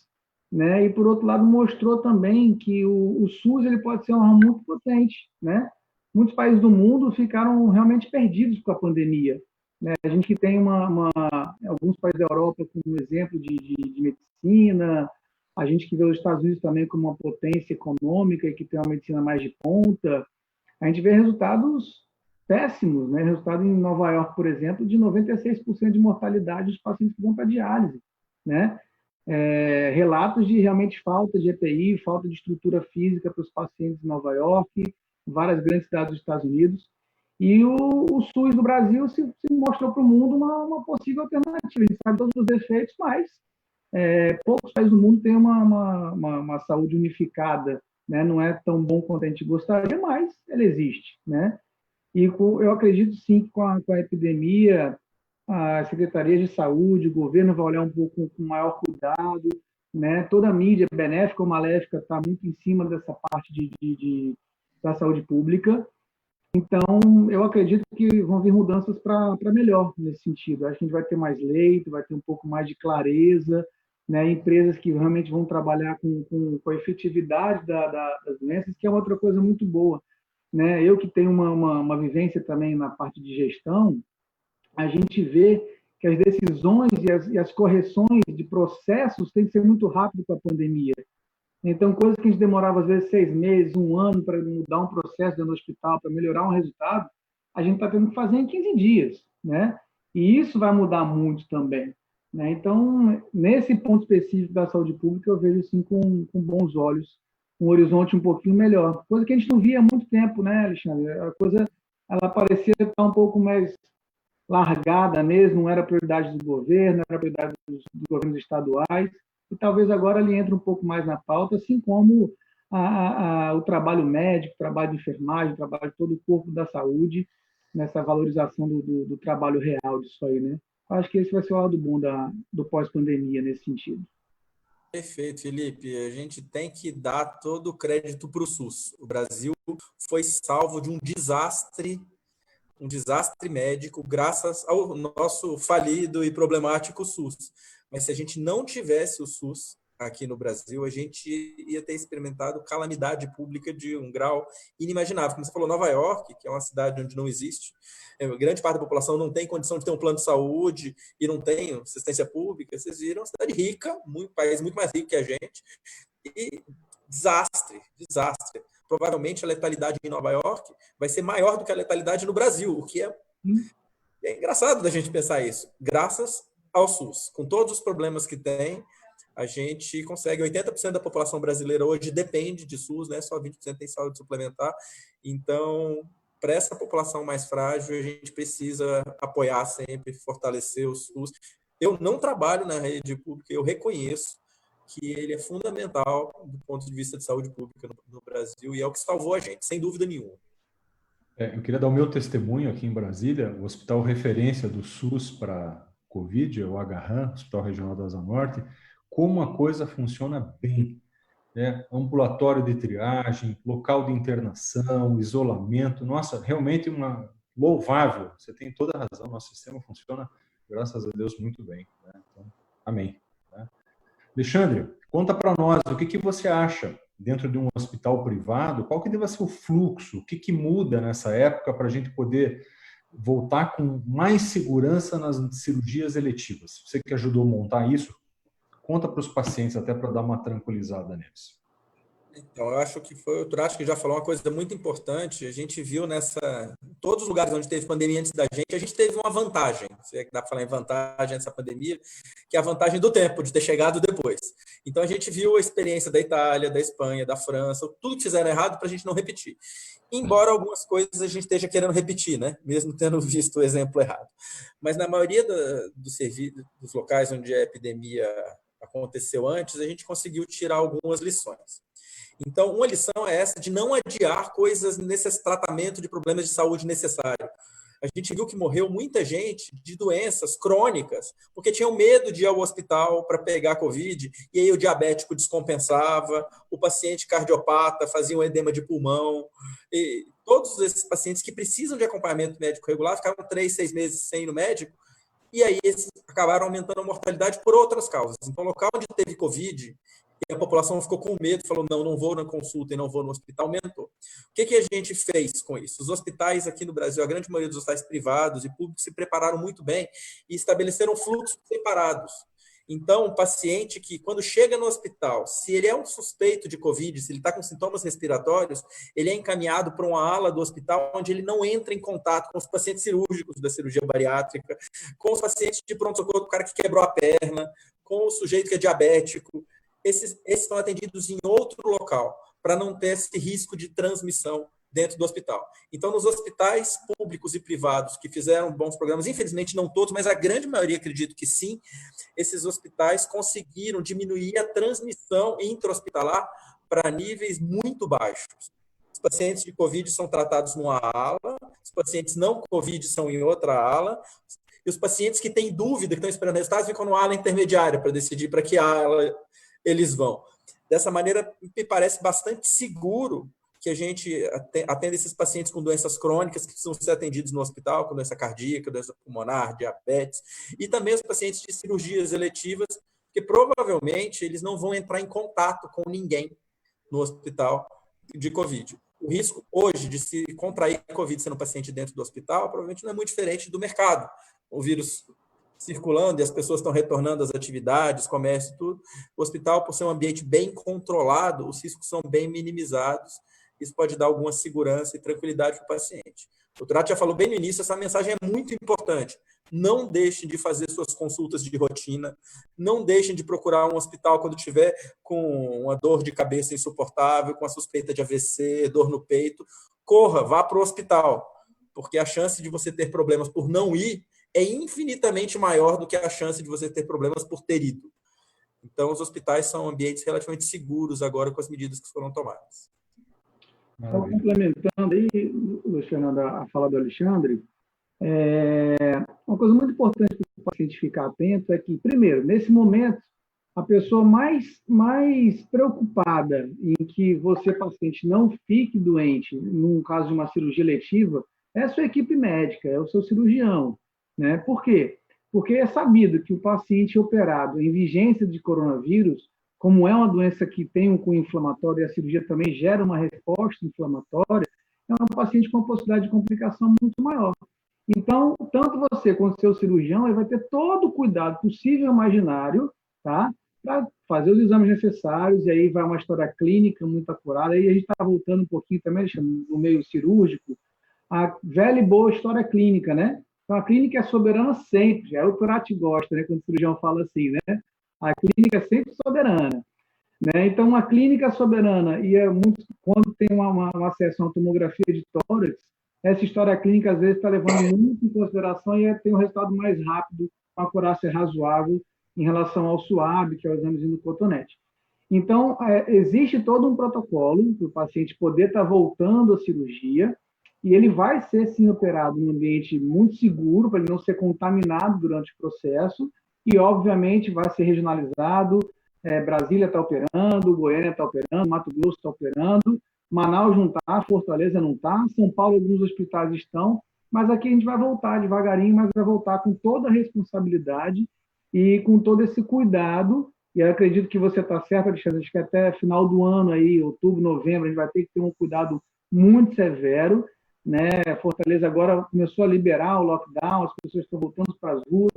Speaker 2: né? E, por outro lado, mostrou também que o SUS ele pode ser um ramo muito potente, né? Muitos países do mundo ficaram realmente perdidos com a pandemia, né? A gente que tem alguns países da Europa como exemplo de medicina, a gente que vê os Estados Unidos também como uma potência econômica e que tem uma medicina mais de ponta, a gente vê resultados péssimos, né? Resultado em Nova York, por exemplo, de 96% de mortalidade dos pacientes que vão para diálise, né? Relatos de realmente falta de EPI, falta de estrutura física para os pacientes em Nova York, várias grandes cidades dos Estados Unidos. E o SUS do Brasil se mostrou para o mundo uma possível alternativa. A gente sabe todos os defeitos, mas poucos países do mundo têm uma saúde unificada, né? Não é tão bom quanto a gente gostaria, mas ele existe, né? E eu acredito sim que com a epidemia, a Secretaria de Saúde, o governo vai olhar um pouco com maior cuidado, né? Toda a mídia, benéfica ou maléfica, está muito em cima dessa parte da saúde pública. Então, eu acredito que vão vir mudanças para melhor nesse sentido. Acho que a gente vai ter mais leito, vai ter um pouco mais de clareza, né? Empresas que realmente vão trabalhar com a efetividade das doenças, que é outra coisa muito boa, né? Eu que tenho uma vivência também na parte de gestão, a gente vê que as decisões e as correções de processos têm que ser muito rápido com a pandemia. Então, coisas que a gente demorava, às vezes, 6 meses, 1 ano para mudar um processo dentro do hospital, para melhorar um resultado, a gente está tendo que fazer em 15 dias, né? E isso vai mudar muito também, né? Então, nesse ponto específico da saúde pública, eu vejo, assim, com bons olhos, um horizonte um pouquinho melhor. Coisa que a gente não via há muito tempo, né, Alexandre? A coisa, ela parecia estar um pouco mais largada mesmo, não era prioridade do governo, não era prioridade dos governos estaduais, e talvez agora ele entre um pouco mais na pauta, assim como o trabalho médico, o trabalho de enfermagem, o trabalho de todo o corpo da saúde, nessa valorização do trabalho real disso aí, né? Acho que esse vai ser o lado bom do pós-pandemia nesse sentido.
Speaker 3: Perfeito, Felipe. A gente tem que dar todo o crédito para o SUS. O Brasil foi salvo de um desastre médico, graças ao nosso falido e problemático SUS. Mas se a gente não tivesse o SUS aqui no Brasil, a gente ia ter experimentado calamidade pública de um grau inimaginável. Como você falou, Nova York, que é uma cidade onde não existe, grande parte da população não tem condição de ter um plano de saúde e não tem assistência pública. Vocês viram, uma cidade rica, um país muito mais rico que a gente, e desastre. Provavelmente a letalidade em Nova York vai ser maior do que a letalidade no Brasil, o que é engraçado da gente pensar isso. Graças ao SUS, com todos os problemas que tem, a gente consegue, 80% da população brasileira hoje depende de SUS, né? Só 20% tem saúde suplementar. Então, para essa população mais frágil, a gente precisa apoiar sempre, fortalecer o SUS. Eu não trabalho na rede pública, eu reconheço que ele é fundamental do ponto de vista de saúde pública no Brasil e é o que salvou a gente, sem dúvida nenhuma.
Speaker 1: Eu queria dar o meu testemunho aqui em Brasília. O hospital referência do SUS para Covid é o HRAM, Hospital Regional da Asa Norte. Como a coisa funciona bem, né? Ambulatório de triagem, local de internação, isolamento. Nossa, realmente louvável. Você tem toda a razão. Nosso sistema funciona, graças a Deus, muito bem, né? Então, amém. Alexandre, conta para nós o que você acha dentro de um hospital privado, qual que deve ser o fluxo, o que muda nessa época para a gente poder voltar com mais segurança nas cirurgias eletivas. Você que ajudou a montar isso, conta para os pacientes até para dar uma tranquilizada neles.
Speaker 3: Então, eu acho que foi o Turati que já falou uma coisa muito importante. A gente viu em todos os lugares onde teve pandemia antes da gente, a gente teve uma vantagem, se é que dá para falar em vantagem nessa pandemia, que é a vantagem do tempo, de ter chegado depois. Então, a gente viu a experiência da Itália, da Espanha, da França, tudo que fizeram errado para a gente não repetir. Embora algumas coisas a gente esteja querendo repetir, né? Mesmo tendo visto o exemplo errado. Mas na maioria dos locais onde a epidemia aconteceu antes, a gente conseguiu tirar algumas lições. Então, uma lição é essa de não adiar coisas nesse tratamento de problemas de saúde necessário. A gente viu que morreu muita gente de doenças crônicas, porque tinham medo de ir ao hospital para pegar Covid, e aí o diabético descompensava, o paciente cardiopata fazia um edema de pulmão, e todos esses pacientes que precisam de acompanhamento médico regular ficaram 3, 6 meses sem ir no médico, e aí esses acabaram aumentando a mortalidade por outras causas. Então, o local onde teve Covid, e a população ficou com medo, falou, não vou na consulta e não vou no hospital, aumentou. O que a gente fez com isso? Os hospitais aqui no Brasil, a grande maioria dos hospitais privados e públicos se prepararam muito bem e estabeleceram fluxos separados. Então, o paciente que, quando chega no hospital, se ele é um suspeito de Covid, se ele está com sintomas respiratórios, ele é encaminhado para uma ala do hospital onde ele não entra em contato com os pacientes cirúrgicos da cirurgia bariátrica, com os pacientes de pronto-socorro, o cara que quebrou a perna, com o sujeito que é diabético. Esses estão atendidos em outro local, para não ter esse risco de transmissão dentro do hospital. Então, nos hospitais públicos e privados que fizeram bons programas, infelizmente não todos, mas a grande maioria, acredito que sim, esses hospitais conseguiram diminuir a transmissão intra-hospitalar para níveis muito baixos. Os pacientes de Covid são tratados numa ala, os pacientes não Covid são em outra ala, e os pacientes que têm dúvida, que estão esperando resultados, ficam numa ala intermediária para decidir para que ala eles vão. Dessa maneira, me parece bastante seguro que a gente atenda esses pacientes com doenças crônicas que precisam ser atendidos no hospital, com doença cardíaca, doença pulmonar, diabetes, e também os pacientes de cirurgias eletivas, que provavelmente eles não vão entrar em contato com ninguém no hospital de Covid. O risco hoje de se contrair Covid sendo paciente dentro do hospital provavelmente não é muito diferente do mercado. O vírus circulando e as pessoas estão retornando às atividades, comércio e tudo. O hospital, por ser um ambiente bem controlado, os riscos são bem minimizados. Isso pode dar alguma segurança e tranquilidade para o paciente. O Turati já falou bem no início, essa mensagem é muito importante. Não deixem de fazer suas consultas de rotina, não deixem de procurar um hospital quando tiver com uma dor de cabeça insuportável, com a suspeita de AVC, dor no peito. Corra, vá para o hospital, porque a chance de você ter problemas por não ir é infinitamente maior do que a chance de você ter problemas por ter ido. Então, os hospitais são ambientes relativamente seguros agora com as medidas que foram tomadas.
Speaker 2: Então, complementando aí, Luciano, a fala do Alexandre, uma coisa muito importante para o paciente ficar atento é que, primeiro, nesse momento, a pessoa mais preocupada em que você, paciente, não fique doente, num caso de uma cirurgia letiva, é a sua equipe médica, é o seu cirurgião. Né? Por quê? Porque é sabido que o paciente operado em vigência de coronavírus, como é uma doença que tem um cunho inflamatório e a cirurgia também gera uma resposta inflamatória, é um paciente com uma possibilidade de complicação muito maior. Então, tanto você quanto o seu cirurgião ele vai ter todo o cuidado possível e imaginário, tá? Para fazer os exames necessários, e aí vai uma história clínica muito acurada. Aí a gente está voltando um pouquinho também, no meio cirúrgico, a velha e boa história clínica, né? Então, a clínica é soberana sempre, é o Turati gosta, né? Quando o cirurgião fala assim, né? A clínica é sempre soberana. Né? Então, uma clínica soberana, e quando tem uma sessão de tomografia de tórax, essa história clínica, às vezes, está levando muito em consideração e tem um resultado mais rápido, uma acurácia razoável em relação ao SUAB, que é o examezinho do cotonete. Então, existe todo um protocolo para o paciente poder estar voltando à cirurgia, e ele vai ser, sim, operado num ambiente muito seguro, para ele não ser contaminado durante o processo, e, obviamente, vai ser regionalizado. Brasília está operando, Goiânia está operando, Mato Grosso está operando, Manaus não está, Fortaleza não está, São Paulo alguns hospitais estão, mas aqui a gente vai voltar devagarinho, mas vai voltar com toda a responsabilidade e com todo esse cuidado, e eu acredito que você está certo, Alexandre, acho que até final do ano, aí, outubro, novembro, a gente vai ter que ter um cuidado muito severo, né? Fortaleza agora começou a liberar o lockdown, as pessoas estão voltando para as ruas,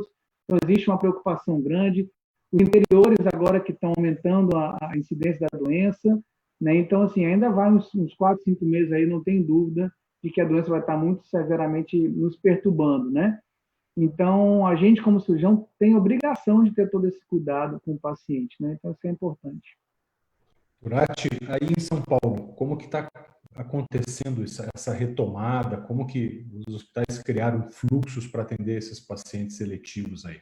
Speaker 2: então existe uma preocupação grande. Os interiores agora que estão aumentando a incidência da doença, né? Então, assim, ainda vai uns 4, 5 meses aí, não tem dúvida de que a doença vai estar muito severamente nos perturbando, né? Então, a gente, como cirurgião, tem obrigação de ter todo esse cuidado com o paciente, né? Então, isso é importante.
Speaker 1: Turati, aí em São Paulo, como que está acontecendo essa retomada? Como que os hospitais criaram fluxos para atender esses pacientes seletivos aí?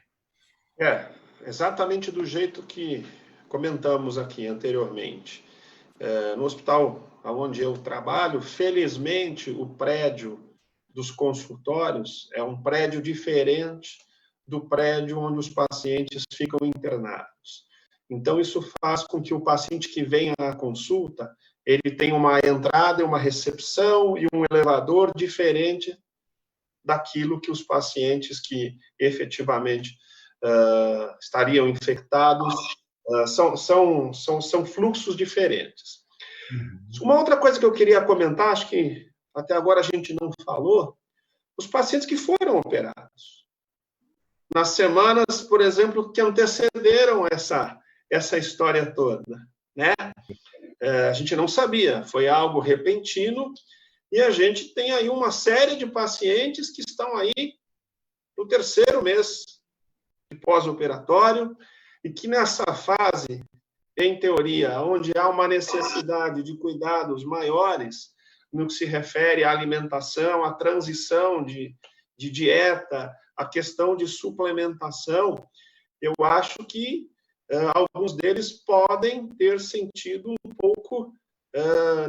Speaker 4: Exatamente do jeito que comentamos aqui anteriormente. No hospital onde eu trabalho, felizmente, o prédio dos consultórios é um prédio diferente do prédio onde os pacientes ficam internados. Então, isso faz com que o paciente que vem à consulta, ele tenha uma entrada, uma recepção e um elevador diferente daquilo que os pacientes que efetivamente estariam infectados, são fluxos diferentes. Uma outra coisa que eu queria comentar, acho que até agora a gente não falou, os pacientes que foram operados. Nas semanas, por exemplo, que antecederam essa história toda, né? A gente não sabia, foi algo repentino, e a gente tem aí uma série de pacientes que estão aí no 3º mês de pós-operatório, e que nessa fase, em teoria, onde há uma necessidade de cuidados maiores, no que se refere à alimentação, à transição de dieta, a questão de suplementação, eu acho que alguns deles podem ter sentido um pouco,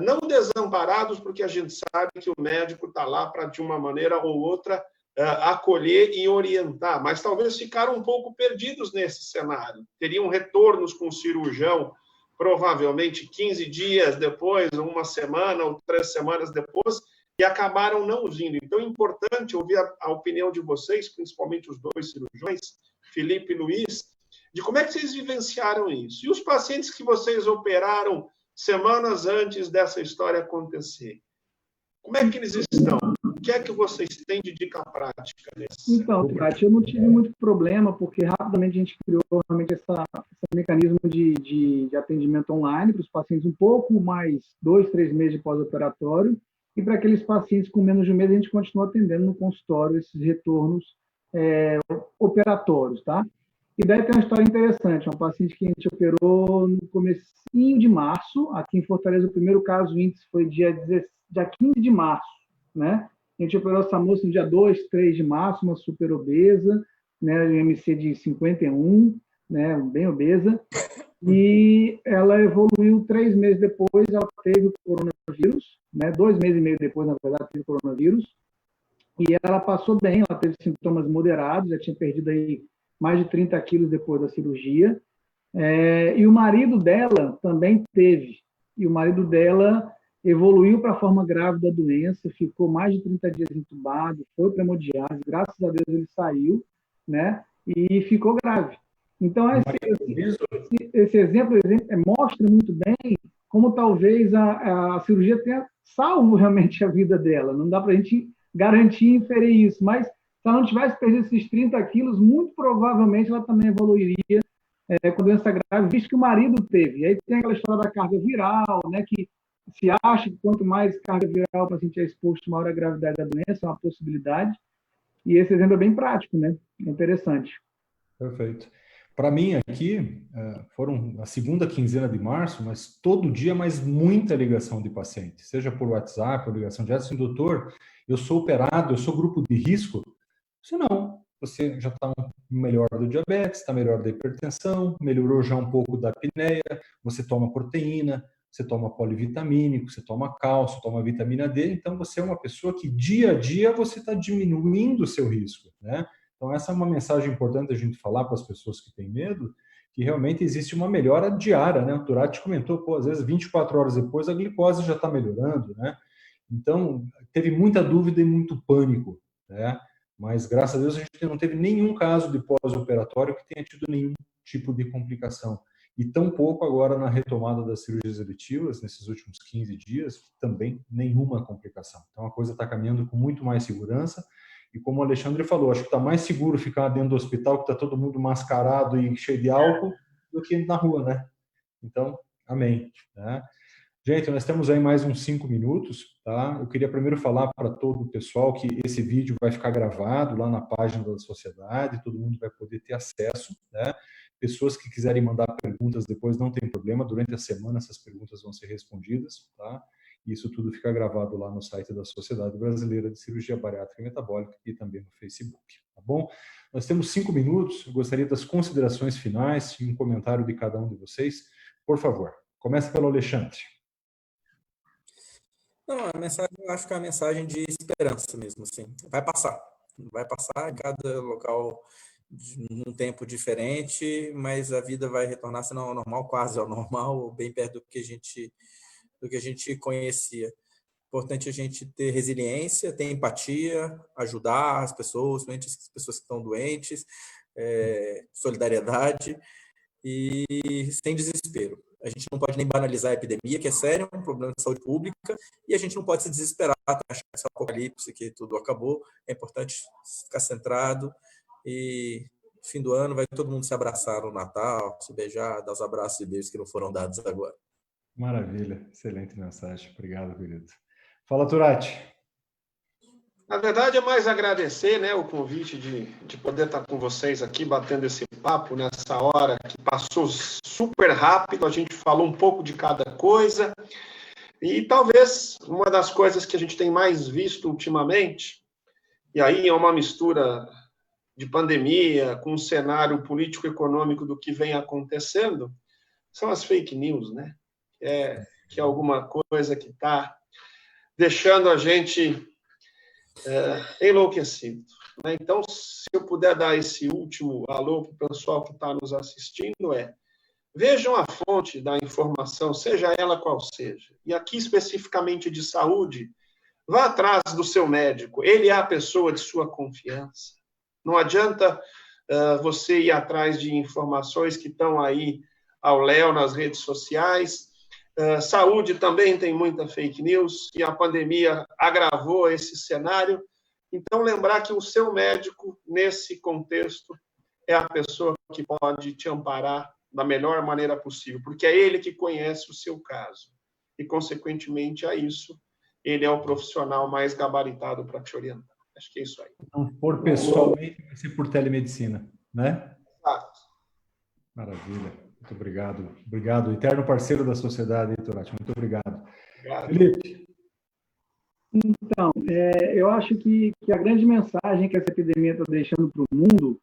Speaker 4: não desamparados, porque a gente sabe que o médico está lá para, de uma maneira ou outra, acolher e orientar, mas talvez ficaram um pouco perdidos nesse cenário. Teriam retornos com o cirurgião, provavelmente 15 dias depois, uma semana ou 3 semanas depois, e acabaram não vindo. Então, é importante ouvir a opinião de vocês, principalmente os 2 cirurgiões, Felipe e Luiz, de como é que vocês vivenciaram isso. E os pacientes que vocês operaram semanas antes dessa história acontecer, como é que eles estão? O que é que vocês têm de dica prática nesse?
Speaker 2: Então, Turati, eu não tive muito problema, porque rapidamente a gente criou realmente esse mecanismo de atendimento online para os pacientes um pouco mais 2, 3 meses de pós-operatório, e para aqueles pacientes com menos de um mês, a gente continua atendendo no consultório esses retornos operatórios, tá? E daí tem uma história interessante, uma paciente que a gente operou no comecinho de março, aqui em Fortaleza, o primeiro caso índice foi dia 15 de março, né? A gente operou essa moça no dia 2, 3 de março, uma super obesa, né, MC de 51, né, bem obesa, e ela evoluiu 3 meses depois, ela teve o coronavírus, né, 2 meses e meio depois, na verdade, teve o coronavírus, e ela passou bem, ela teve sintomas moderados, já tinha perdido aí mais de 30 quilos depois da cirurgia, e o marido dela também teve, e o marido dela evoluiu para a forma grave da doença, ficou mais de 30 dias entubado, foi para hemodiálise, graças a Deus ele saiu, né, e ficou grave. Então, esse exemplo mostra muito bem como talvez a cirurgia tenha salvo realmente a vida dela. Não dá para a gente garantir e inferir isso, mas se ela não tivesse perdido esses 30 quilos, muito provavelmente ela também evoluiria com doença grave, visto que o marido teve. E aí tem aquela história da carga viral, né, que se acha que quanto mais carga viral o paciente é exposto, maior a gravidade da doença, é uma possibilidade. E esse exemplo é bem prático, né? É interessante.
Speaker 1: Perfeito. Para mim aqui, foram a segunda quinzena de março, mas todo dia mais muita ligação de paciente, seja por WhatsApp, ou ligação direta, assim, doutor, eu sou operado, eu sou grupo de risco. Você não, você já está melhor do diabetes, está melhor da hipertensão, melhorou já um pouco da apneia, você toma proteína, você toma polivitamínico, você toma cálcio, toma vitamina D, então você é uma pessoa que dia a dia você está diminuindo o seu risco, né? Então essa é uma mensagem importante a gente falar para as pessoas que têm medo, que realmente existe uma melhora diária, né? O Turati comentou, pô, às vezes 24 horas depois a glicose já está melhorando, né? Então teve muita dúvida e muito pânico, né? Mas graças a Deus a gente não teve nenhum caso de pós-operatório que tenha tido nenhum tipo de complicação. E tão pouco agora na retomada das cirurgias eletivas, nesses últimos 15 dias, também nenhuma complicação. Então a coisa está caminhando com muito mais segurança. E como o Alexandre falou, acho que está mais seguro ficar dentro do hospital, que está todo mundo mascarado e cheio de álcool, do que na rua, né? Então, amém. Né? Gente, nós temos aí mais uns 5 minutos, tá? Eu queria primeiro falar para todo o pessoal que esse vídeo vai ficar gravado lá na página da sociedade, todo mundo vai poder ter acesso, né? Pessoas que quiserem mandar perguntas depois não tem problema, durante a semana essas perguntas vão ser respondidas, tá? Isso tudo fica gravado lá no site da Sociedade Brasileira de Cirurgia Bariátrica e Metabólica e também no Facebook, tá bom? Nós temos 5 minutos, eu gostaria das considerações finais e um comentário de cada um de vocês. Por favor, começa pelo Alexandre.
Speaker 3: Não, a mensagem, eu acho que é uma mensagem de esperança mesmo, assim. Vai passar em cada local num tempo diferente, mas a vida vai retornar, se não ao normal, quase ao normal, bem perto do que a gente conhecia. Importante a gente ter resiliência, ter empatia, ajudar as pessoas, as pessoas que estão doentes, solidariedade e sem desespero. A gente não pode nem banalizar a epidemia, que é sério, é um problema de saúde pública, e a gente não pode se desesperar, achar que esse apocalipse, que tudo acabou. É importante ficar centrado e no fim do ano vai todo mundo se abraçar no Natal, se beijar, dar os abraços e beijos que não foram dados agora.
Speaker 1: Maravilha, excelente mensagem. Obrigado, querido. Fala, Turati.
Speaker 4: Na verdade, é mais agradecer, né, o convite de poder estar com vocês aqui, batendo esse papo nessa hora que passou super rápido, a gente falou um pouco de cada coisa, e talvez uma das coisas que a gente tem mais visto ultimamente, e aí é uma mistura de pandemia com um cenário político-econômico do que vem acontecendo, são as fake news, né? Que é alguma coisa que está deixando a gente enlouquecido. Né? Então, se eu puder dar esse último alô para o pessoal que está nos assistindo, vejam a fonte da informação, seja ela qual seja. E aqui, especificamente de saúde, vá atrás do seu médico. Ele é a pessoa de sua confiança. Não adianta você ir atrás de informações que estão aí ao léu nas redes sociais. Saúde também tem muita fake news e a pandemia agravou esse cenário. Então, lembrar que o seu médico, nesse contexto, é a pessoa que pode te amparar da melhor maneira possível, porque é ele que conhece o seu caso. E, consequentemente, a isso, ele é o profissional mais gabaritado para te orientar. Acho que é isso aí.
Speaker 1: Não for pessoalmente, vai ser por telemedicina, né?
Speaker 4: Exato.
Speaker 1: Maravilha. Muito obrigado. Obrigado, eterno parceiro da sociedade, Turati. Muito obrigado.
Speaker 4: Obrigado.
Speaker 1: Felipe.
Speaker 2: Então, eu acho que a grande mensagem que essa epidemia está deixando para o mundo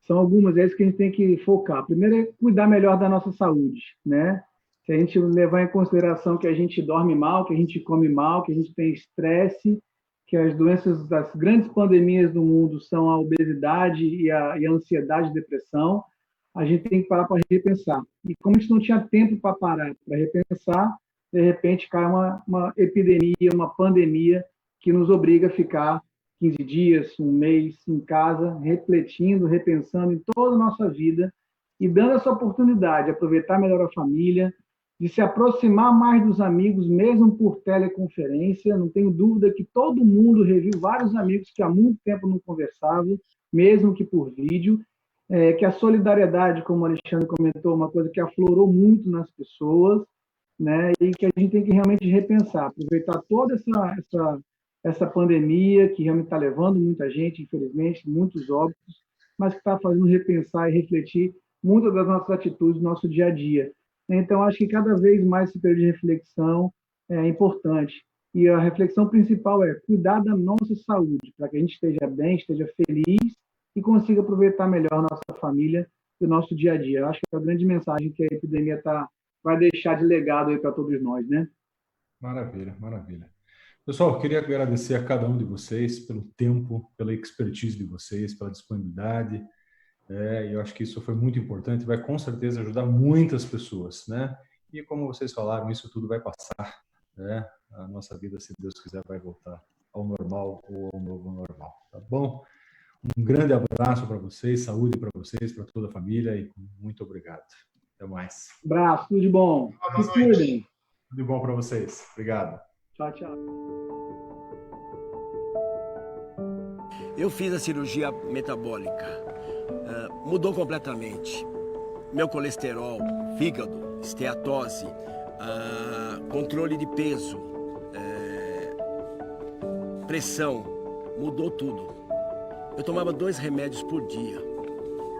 Speaker 2: são algumas vezes que a gente tem que focar. Primeiro é cuidar melhor da nossa saúde, né? Se a gente levar em consideração que a gente dorme mal, que a gente come mal, que a gente tem estresse, que as doenças das grandes pandemias do mundo são a obesidade e a ansiedade e depressão, a gente tem que parar para repensar. E como a gente não tinha tempo para parar, para repensar, de repente cai uma epidemia, uma pandemia que nos obriga a ficar 15 dias, um mês em casa, refletindo, repensando em toda a nossa vida e dando essa oportunidade de aproveitar melhor a família, de se aproximar mais dos amigos, mesmo por teleconferência. Não tenho dúvida que todo mundo reviu vários amigos que há muito tempo não conversavam, mesmo que por vídeo. Que a solidariedade, como o Alexandre comentou, uma coisa que aflorou muito nas pessoas, né? E que a gente tem que realmente repensar, aproveitar toda essa pandemia que realmente está levando muita gente, infelizmente, muitos óbitos, mas que está fazendo repensar e refletir muitas das nossas atitudes no nosso dia a dia. Então, acho que cada vez mais esse período de reflexão é importante. E a reflexão principal é cuidar da nossa saúde, para que a gente esteja bem, esteja feliz e consiga aproveitar melhor a nossa família e o nosso dia a dia. Eu acho que é a grande mensagem que a epidemia vai deixar de legado aí para todos nós, né?
Speaker 1: Maravilha, maravilha. Pessoal, eu queria agradecer a cada um de vocês pelo tempo, pela expertise de vocês, pela disponibilidade. Eu acho que isso foi muito importante, vai com certeza ajudar muitas pessoas, né? E como vocês falaram, isso tudo vai passar, né? A nossa vida, se Deus quiser, vai voltar ao normal ou ao novo normal, tá bom? Um grande abraço para vocês, saúde para vocês, para toda a família e muito obrigado. Até mais.
Speaker 2: Abraço, tudo de bom. Se cuidem.
Speaker 1: Tudo de bom para vocês. Obrigado.
Speaker 2: Tchau, tchau.
Speaker 5: Eu fiz a cirurgia metabólica. Mudou completamente. Meu colesterol, fígado, esteatose, controle de peso, pressão, mudou tudo. Eu tomava 2 remédios por dia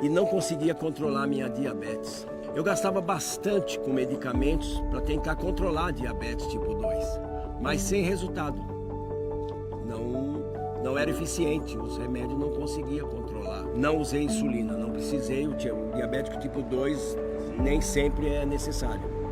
Speaker 5: e não conseguia controlar minha diabetes. Eu gastava bastante com medicamentos para tentar controlar a diabetes tipo 2, mas sem resultado. Não era eficiente, os remédios não conseguia controlar. Não usei insulina, não precisei, o diabético tipo 2 nem sempre é necessário.